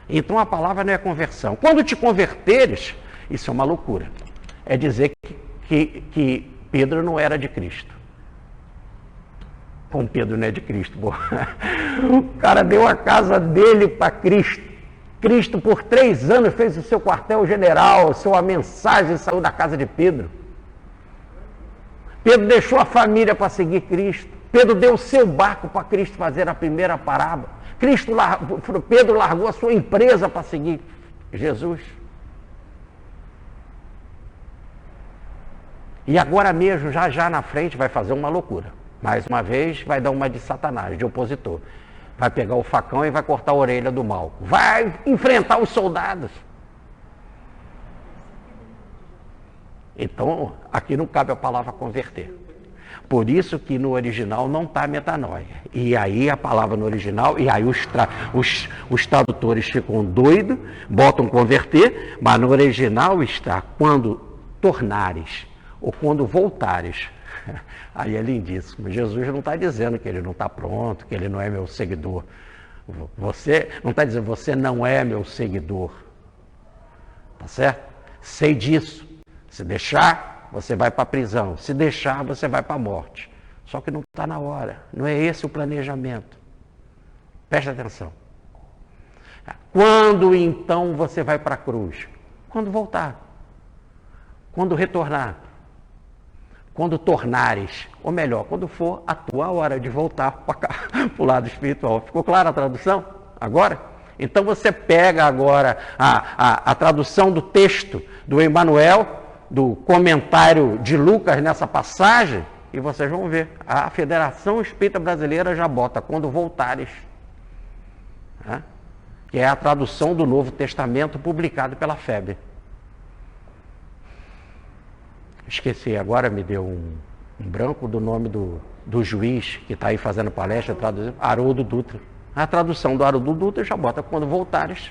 Então a palavra não é conversão. Quando te converteres, isso é uma loucura. É dizer que Pedro não era de Cristo. Como Pedro não é de Cristo, pô. O cara deu a casa dele para Cristo. Cristo, por 3 anos, fez o seu quartel-general, sua mensagem saiu da casa de Pedro. Pedro deixou a família para seguir Cristo. Pedro deu o seu barco para Cristo fazer a primeira parábola. Pedro largou a sua empresa para seguir Jesus. E agora mesmo, já na frente, vai fazer uma loucura. Mais uma vez, vai dar uma de Satanás, de opositor. Vai pegar o facão e vai cortar a orelha do mal. Vai enfrentar os soldados. Então, aqui não cabe a palavra converter. Por isso que no original não está metanoia. E aí a palavra no original, e aí os tradutores ficam doidos, botam converter, mas no original está quando tornares, ou quando voltares. Aí é lindíssimo. Jesus não está dizendo que ele não está pronto, que ele não é meu seguidor. Você não está dizendo, você não é meu seguidor. Tá certo? Sei disso. Se deixar, você vai para a prisão. Se deixar, você vai para a morte. Só que não está na hora. Não é esse o planejamento. Preste atenção. Quando então você vai para a cruz? Quando voltar. Quando retornar. Quando tornares. Ou melhor, quando for a tua hora de voltar para o lado espiritual. Ficou clara a tradução? Agora? Então você pega agora a tradução do texto do Emmanuel, do comentário de Lucas nessa passagem, e vocês vão ver, a Federação Espírita Brasileira já bota quando voltares, né? Que é a tradução do Novo Testamento publicado pela FEB. Esqueci, agora me deu um branco do nome do juiz que está aí fazendo palestra, traduzindo, Haroldo Dutra. A tradução do Haroldo Dutra já bota quando voltares.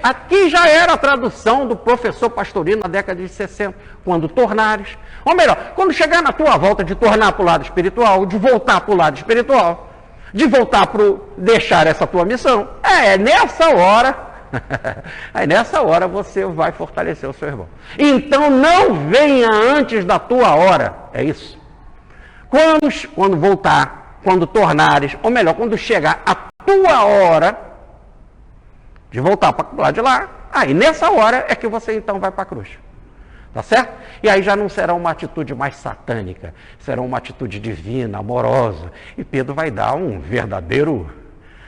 Aqui já era a tradução do professor Pastorino na década de 60, quando tornares. Ou melhor, quando chegar na tua volta de tornar para o lado espiritual, de voltar para o lado espiritual, de voltar para deixar essa tua missão, nessa hora, aí nessa hora você vai fortalecer o seu irmão. Então não venha antes da tua hora, é isso. Quando voltar, quando tornares, ou melhor, quando chegar a tua hora, de voltar para o lado de lá, aí nessa hora é que você então vai para a cruz. Tá certo? E aí já não será uma atitude mais satânica, será uma atitude divina, amorosa. E Pedro vai dar um verdadeiro,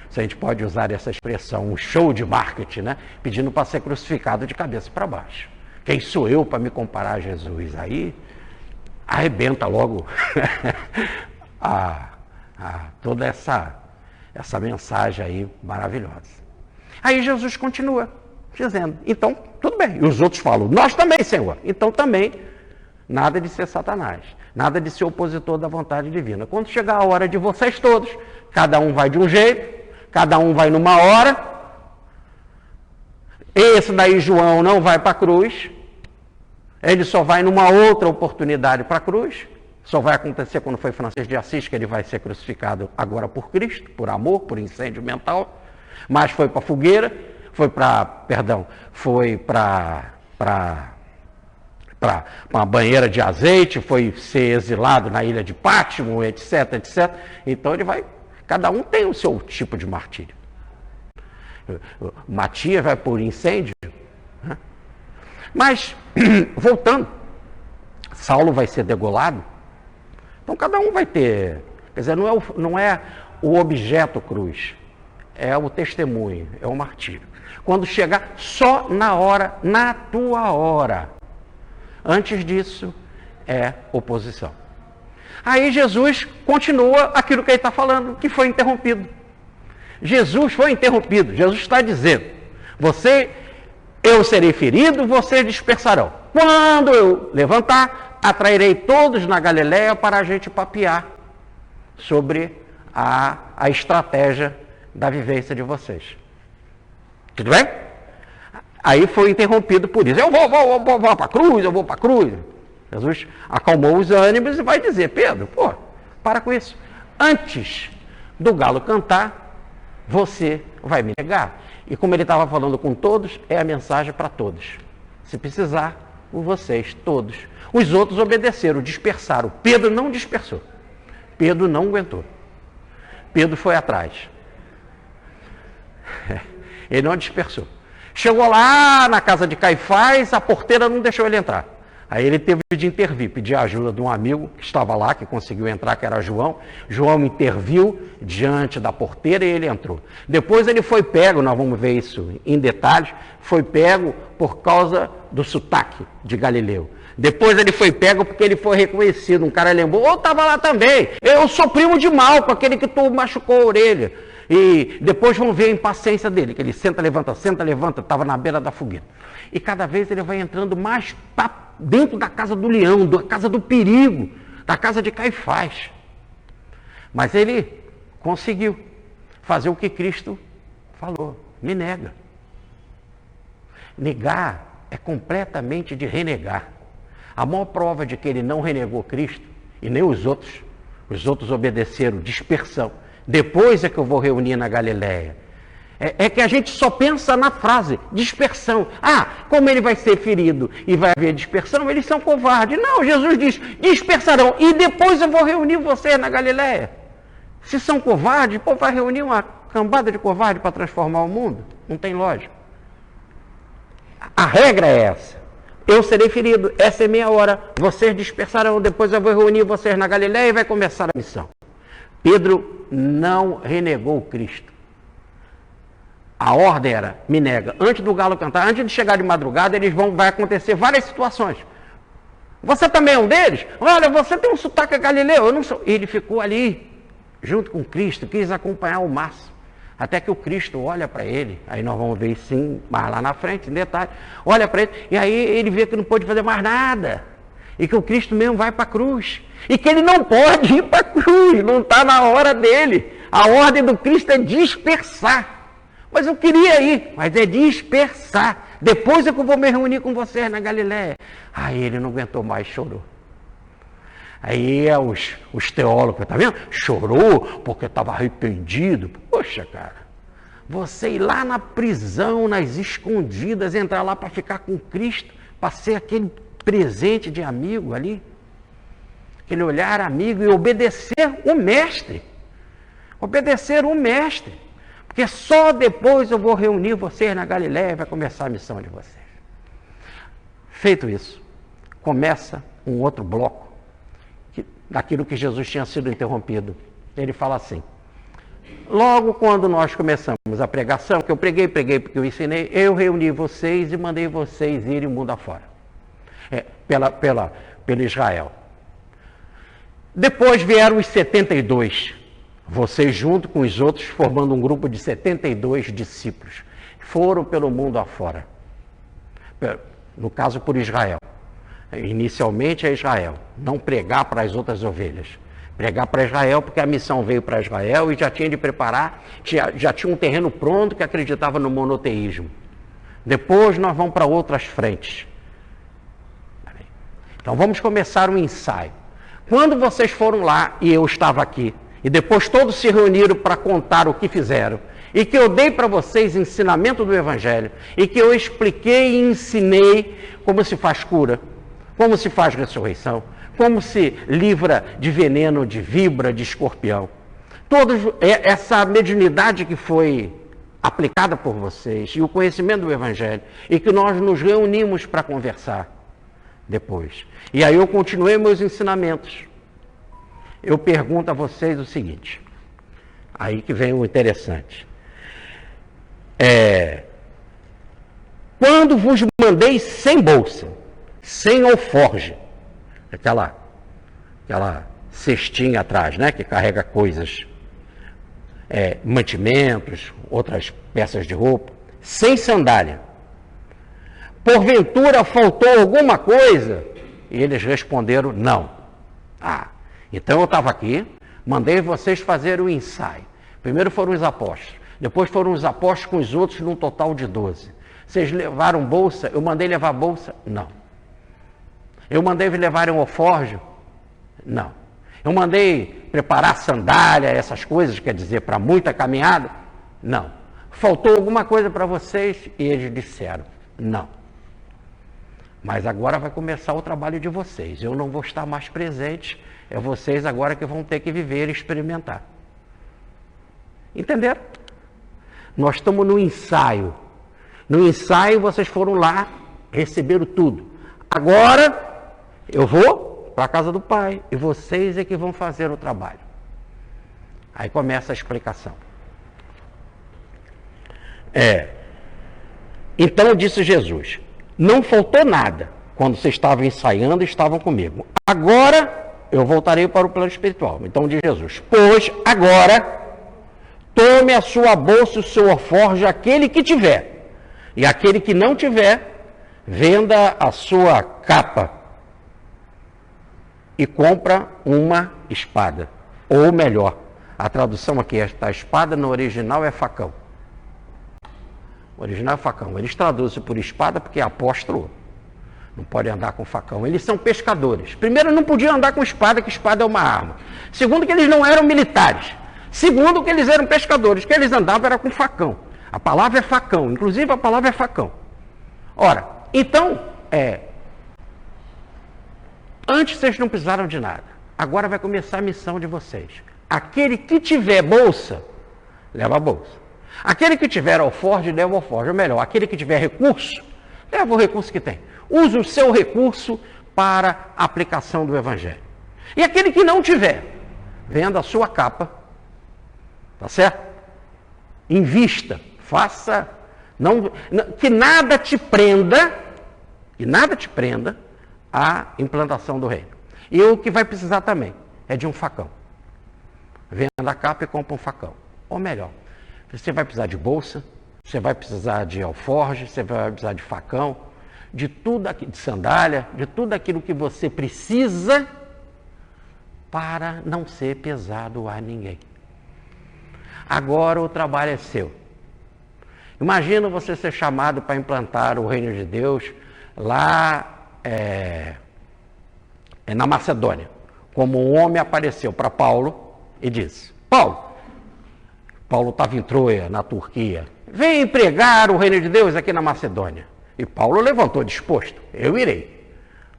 se a gente pode usar essa expressão, um show de marketing, né? Pedindo para ser crucificado de cabeça para baixo. Quem sou eu para me comparar a Jesus? Aí arrebenta logo toda essa mensagem aí maravilhosa. Aí Jesus continua dizendo, então, tudo bem. E os outros falam, nós também, Senhor. Então também, nada de ser Satanás, nada de ser opositor da vontade divina. Quando chegar a hora de vocês todos, cada um vai de um jeito, cada um vai numa hora. Esse daí, João, não vai para a cruz. Ele só vai numa outra oportunidade para a cruz. Só vai acontecer quando foi Francisco de Assis, que ele vai ser crucificado agora por Cristo, por amor, por incêndio mental. Mas foi para a fogueira, foi para uma banheira de azeite, foi ser exilado na ilha de Pátimo, etc, etc. Então ele vai, cada um tem o seu tipo de martírio. Matias vai por incêndio. Né? Mas, voltando, Saulo vai ser degolado. Então cada um vai ter, quer dizer, não é o objeto cruz. É o testemunho, é o martírio. Quando chegar só na hora, na tua hora. Antes disso, é oposição. Aí Jesus continua aquilo que ele está falando, que foi interrompido. Jesus foi interrompido. Jesus está dizendo, eu serei ferido, vocês dispersarão. Quando eu levantar, atrairei todos na Galileia para a gente papear sobre a estratégia da vivência de vocês. Tudo bem? Aí foi interrompido por isso. Eu vou para a cruz, eu vou para a cruz. Jesus acalmou os ânimos e vai dizer, Pedro, para com isso. Antes do galo cantar, você vai me negar. E como ele estava falando com todos, é a mensagem para todos. Se precisar, vocês todos. Os outros obedeceram, dispersaram. Pedro não dispersou. Pedro não aguentou. Pedro foi atrás. Ele não dispersou. Chegou lá na casa de Caifás, a porteira não deixou ele entrar. Aí ele teve de intervir, pedir a ajuda de um amigo que estava lá, que conseguiu entrar, que era João. João interviu diante da porteira e ele entrou. Depois ele foi pego, nós vamos ver isso em detalhes, foi pego por causa do sotaque de Galileu. Depois ele foi pego porque ele foi reconhecido. Um cara lembrou, eu estava lá também. Eu sou primo de Malco, aquele que tu machucou a orelha. E depois vão ver a impaciência dele, que ele senta, levanta, estava na beira da fogueira. E cada vez ele vai entrando mais para dentro da casa do leão, da casa do perigo, da casa de Caifás. Mas ele conseguiu fazer o que Cristo falou, me nega. Negar é completamente de renegar. A maior prova de que ele não renegou Cristo, e nem os outros obedeceram, dispersão. Depois é que eu vou reunir na Galileia. É que a gente só pensa na frase, dispersão. Ah, como ele vai ser ferido e vai haver dispersão, eles são covardes. Não, Jesus diz, dispersarão, e depois eu vou reunir vocês na Galileia. Se são covardes, pô, vai reunir uma cambada de covardes para transformar o mundo? Não tem lógica. A regra é essa. Eu serei ferido, essa é minha hora, vocês dispersarão, depois eu vou reunir vocês na Galileia e vai começar a missão. Pedro não renegou Cristo. A ordem era, me nega. Antes do galo cantar, antes de chegar de madrugada, vai acontecer várias situações. Você também é um deles? Olha, você tem um sotaque galileu, eu não sou. Ele ficou ali, junto com Cristo, quis acompanhar o máximo. Até que o Cristo olha para ele, aí nós vamos ver sim, mas lá na frente, em detalhe, olha para ele, e aí ele vê que não pode fazer mais nada. E que o Cristo mesmo vai para a cruz. E que ele não pode ir para a cruz, não está na hora dele. A ordem do Cristo é dispersar. Mas eu queria ir, mas é dispersar. Depois é que eu vou me reunir com vocês na Galileia. Aí ele não aguentou mais, chorou. Aí os teólogos, tá vendo? Chorou porque estava arrependido. Poxa, cara, você ir lá na prisão, nas escondidas, entrar lá para ficar com Cristo, para ser aquele presente de amigo ali, aquele olhar amigo e obedecer o mestre. Obedecer o mestre. Porque só depois eu vou reunir vocês na Galileia e vai começar a missão de vocês. Feito isso, começa um outro bloco daquilo que Jesus tinha sido interrompido. Ele fala assim, logo quando nós começamos a pregação, que eu preguei porque eu ensinei, eu reuni vocês e mandei vocês irem mundo afora. Pela Israel. Depois vieram os 72, vocês junto com os outros, formando um grupo de 72 discípulos. Foram pelo mundo afora. No caso, por Israel. Inicialmente é Israel. Não pregar para as outras ovelhas. Pregar para Israel, porque a missão veio para Israel e já tinha de preparar, já tinha um terreno pronto que acreditava no monoteísmo. Depois nós vamos para outras frentes. Então vamos começar um ensaio. Quando vocês foram lá e eu estava aqui, e depois todos se reuniram para contar o que fizeram, e que eu dei para vocês ensinamento do Evangelho, e que eu expliquei e ensinei como se faz cura, como se faz ressurreição, como se livra de veneno de víbora, de escorpião. Essa mediunidade que foi aplicada por vocês, e o conhecimento do Evangelho, e que nós nos reunimos para conversar depois. E aí eu continuei meus ensinamentos. Eu pergunto a vocês o seguinte, aí que vem o interessante. Quando vos mandei sem bolsa, sem alforge, aquela cestinha atrás, né, que carrega coisas, mantimentos, outras peças de roupa, sem sandália, porventura faltou alguma coisa? E eles responderam, não. Então eu estava aqui, mandei vocês fazerem o ensaio. Primeiro foram os apóstolos, depois foram os apóstolos com os outros num total de 12. Vocês levaram bolsa? Eu mandei levar bolsa? Não. Eu mandei levarem um alforje? Não. Eu mandei preparar sandália, essas coisas, quer dizer, para muita caminhada? Não. Faltou alguma coisa para vocês? E eles disseram, não. Mas agora vai começar o trabalho de vocês. Eu não vou estar mais presente. É vocês agora que vão ter que viver e experimentar. Entenderam? Nós estamos no ensaio. No ensaio vocês foram lá, receberam tudo. Agora eu vou para a casa do Pai. E vocês é que vão fazer o trabalho. Aí começa a explicação. Então disse Jesus, não faltou nada. quando vocês estavam ensaiando, estavam comigo. Agora eu voltarei para o plano espiritual. Então diz Jesus: pois agora tome a sua bolsa e o seu alforje, aquele que tiver, e aquele que não tiver, venda a sua capa e compra uma espada. Ou melhor, a tradução aqui, esta espada no original é facão. O original é facão. Eles traduzem por espada porque é apóstolo. Não pode andar com facão. Eles são pescadores. Primeiro, não podiam andar com espada, que espada é uma arma. Segundo, que eles não eram militares. Segundo, que eles eram pescadores. Que eles andavam era com facão. A palavra é facão. Inclusive, a palavra é facão. Ora, então, antes vocês não precisaram de nada. Agora vai começar a missão de vocês. Aquele que tiver bolsa, leva a bolsa. Aquele que tiver alforje, leva o alforje. Ou melhor, aquele que tiver recurso, leva o recurso que tem. Use o seu recurso para a aplicação do Evangelho. E aquele que não tiver, venda a sua capa, tá certo? Invista, faça, que nada te prenda à implantação do reino. E o que vai precisar também é de um facão. Venda a capa e compra um facão. Ou melhor, você vai precisar de bolsa, você vai precisar de alforje, você vai precisar de facão, de tudo aqui, de sandália, de tudo aquilo que você precisa para não ser pesado a ninguém. Agora o trabalho é seu. Imagina você ser chamado para implantar o reino de Deus lá na Macedônia. Como um homem apareceu para Paulo e disse: Paulo estava em Troia, na Turquia, vem pregar o reino de Deus aqui na Macedônia. E Paulo levantou disposto: eu irei.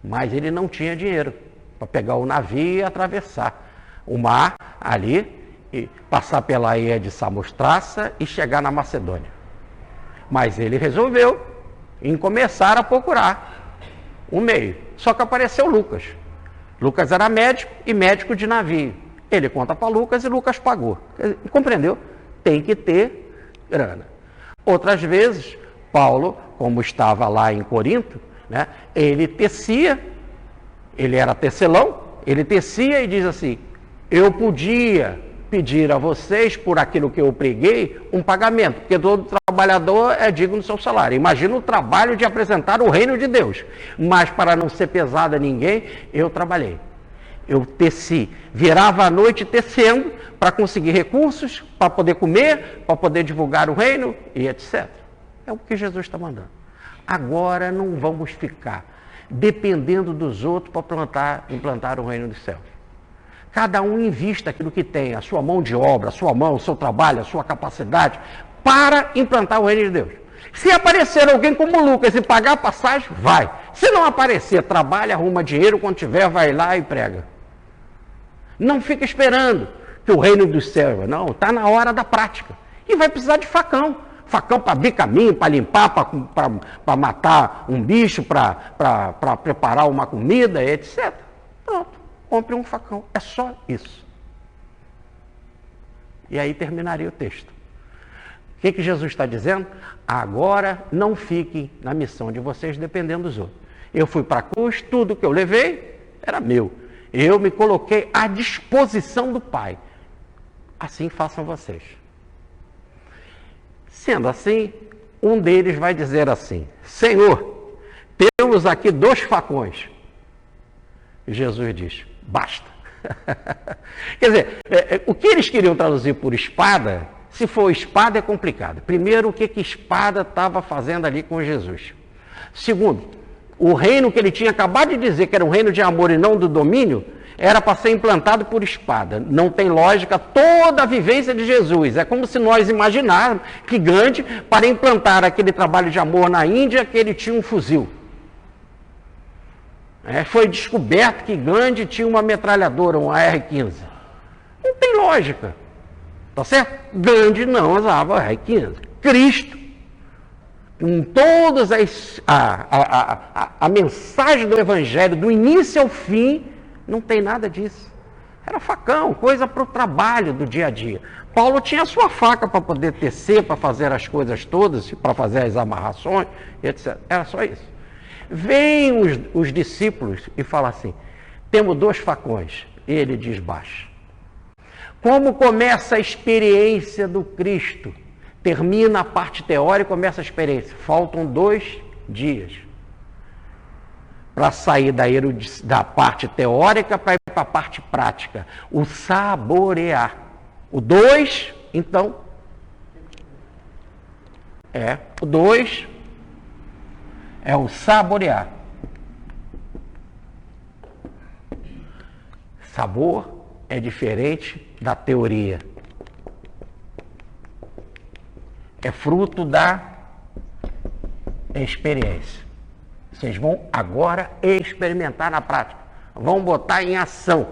Mas ele não tinha dinheiro para pegar o navio e atravessar o mar ali, e passar pela ilha de Samostraça e chegar na Macedônia. Mas ele resolveu em começar a procurar um meio. Só que apareceu Lucas. Lucas era médico e médico de navio. Ele conta para Lucas e Lucas pagou. Compreendeu? Tem que ter grana. Outras vezes, Paulo, como estava lá em Corinto, né, ele tecia, ele era tecelão, ele tecia e diz assim: eu podia pedir a vocês, por aquilo que eu preguei, um pagamento, porque todo trabalhador é digno do seu salário. Imagina o trabalho de apresentar o reino de Deus. Mas para não ser pesado a ninguém, eu trabalhei. Eu teci, virava a noite tecendo para conseguir recursos, para poder comer, para poder divulgar o reino e etc. É o que Jesus está mandando. Agora não vamos ficar dependendo dos outros para implantar o reino dos céus. Cada um invista aquilo que tem, a sua mão de obra, a sua mão, o seu trabalho, a sua capacidade, para implantar o reino de Deus. Se aparecer alguém como Lucas e pagar a passagem, vai. Se não aparecer, trabalha, arruma dinheiro, quando tiver, vai lá e prega. Não fica esperando que o reino dos céus, não, está na hora da prática. E vai precisar de facão. Facão para abrir caminho, para limpar, para matar um bicho, para preparar uma comida, etc. Pronto. Compre um facão. É só isso. E aí terminaria o texto. O que Jesus está dizendo? Agora não fiquem na missão de vocês dependendo dos outros. Eu fui para a cruz, tudo que eu levei era meu. Eu me coloquei à disposição do Pai. Assim façam vocês. Sendo assim, um deles vai dizer assim: Senhor, temos aqui 2 facões. E Jesus diz: basta. Quer dizer, o que eles queriam traduzir por espada, se for espada é complicado. Primeiro, o que espada estava fazendo ali com Jesus. Segundo, o reino que ele tinha acabado de dizer que era um reino de amor e não do domínio, era para ser implantado por espada. Não tem lógica toda a vivência de Jesus. É como se nós imaginarmos que Gandhi, para implantar aquele trabalho de amor na Índia, que ele tinha um fuzil. Foi descoberto que Gandhi tinha uma metralhadora, um AR-15. Não tem lógica. Tá certo? Gandhi não usava AR-15. Cristo, com todas a mensagem do Evangelho, do início ao fim, não tem nada disso. Era facão, coisa para o trabalho do dia a dia. Paulo tinha a sua faca para poder tecer, para fazer as coisas todas, para fazer as amarrações, etc. Era só isso. Vêm os discípulos e falam assim, temos 2 facões. Ele diz, baixa. Como começa a experiência do Cristo? Termina a parte teórica e começa a experiência. Faltam 2 dias para sair da parte teórica para ir para a parte prática. O saborear. O 2, então, o 2 é o saborear. Sabor é diferente da teoria. É fruto da experiência. Vocês vão agora experimentar na prática. Vão botar em ação.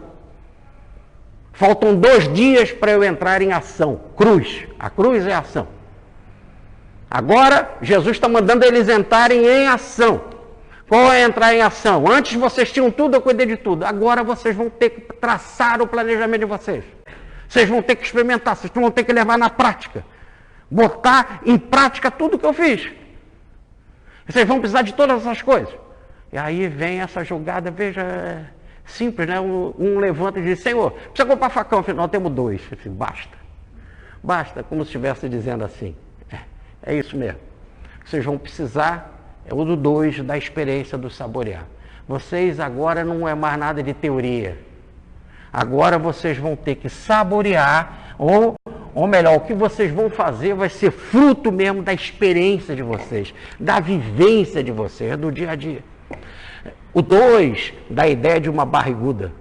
Faltam 2 dias para eu entrar em ação. Cruz. A cruz é ação. Agora, Jesus está mandando eles entrarem em ação. Qual é entrar em ação? Antes vocês tinham tudo, eu cuidei de tudo. Agora vocês vão ter que traçar o planejamento de vocês. Vocês vão ter que experimentar, vocês vão ter que levar na prática. Botar em prática tudo que eu fiz. Vocês vão precisar de todas essas coisas. E aí vem essa jogada, veja, simples, né? Um levanta e diz, Senhor, precisa comprar facão, afinal temos 2. Assim, basta. Basta, como se estivesse dizendo assim. É isso mesmo. Vocês vão precisar, é o do 2, da experiência do saborear. Vocês agora não é mais nada de teoria. Agora vocês vão ter que saborear, ou melhor, o que vocês vão fazer vai ser fruto mesmo da experiência de vocês, da vivência de vocês, do dia a dia. O 2, da ideia de uma barriguda,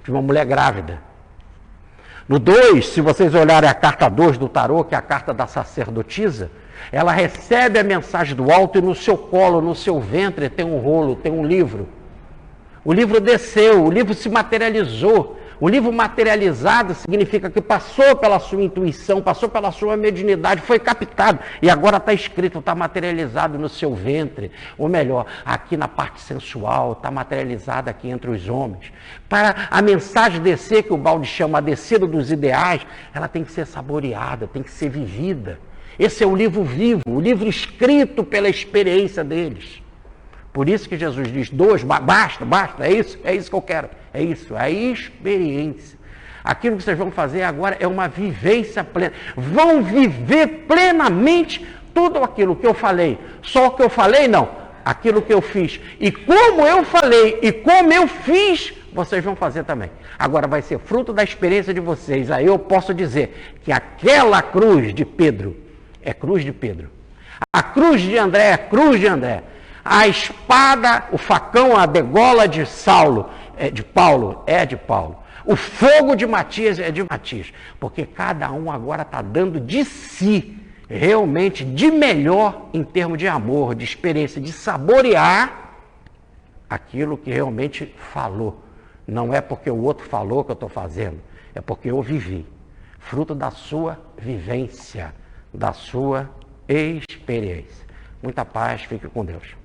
de uma mulher grávida. No 2, se vocês olharem a carta 2 do tarô, que é a carta da sacerdotisa, ela recebe a mensagem do alto e no seu colo, no seu ventre, tem um rolo, tem um livro. O livro desceu, o livro se materializou. O livro materializado significa que passou pela sua intuição, passou pela sua mediunidade, foi captado e agora está escrito, está materializado no seu ventre. Ou melhor, aqui na parte sensual, está materializado aqui entre os homens. Para a mensagem descer, que o Balde chama a descida dos ideais, ela tem que ser saboreada, tem que ser vivida. Esse é o livro vivo, o livro escrito pela experiência deles. Por isso que Jesus diz, 2, basta, é isso que eu quero. É isso, é a experiência. Aquilo que vocês vão fazer agora é uma vivência plena. Vão viver plenamente tudo aquilo que eu falei. Só o que eu falei, não. Aquilo que eu fiz. E como eu falei e como eu fiz, vocês vão fazer também. Agora vai ser fruto da experiência de vocês. Aí eu posso dizer que aquela cruz de Pedro é cruz de Pedro. A cruz de André é cruz de André. A espada, o facão, a degola de Saulo, é de Paulo. O fogo de Matias é de Matias. Porque cada um agora está dando de si, realmente, de melhor em termos de amor, de experiência, de saborear aquilo que realmente falou. Não é porque o outro falou que eu estou fazendo, é porque eu vivi. Fruto da sua vivência, da sua experiência. Muita paz, fique com Deus.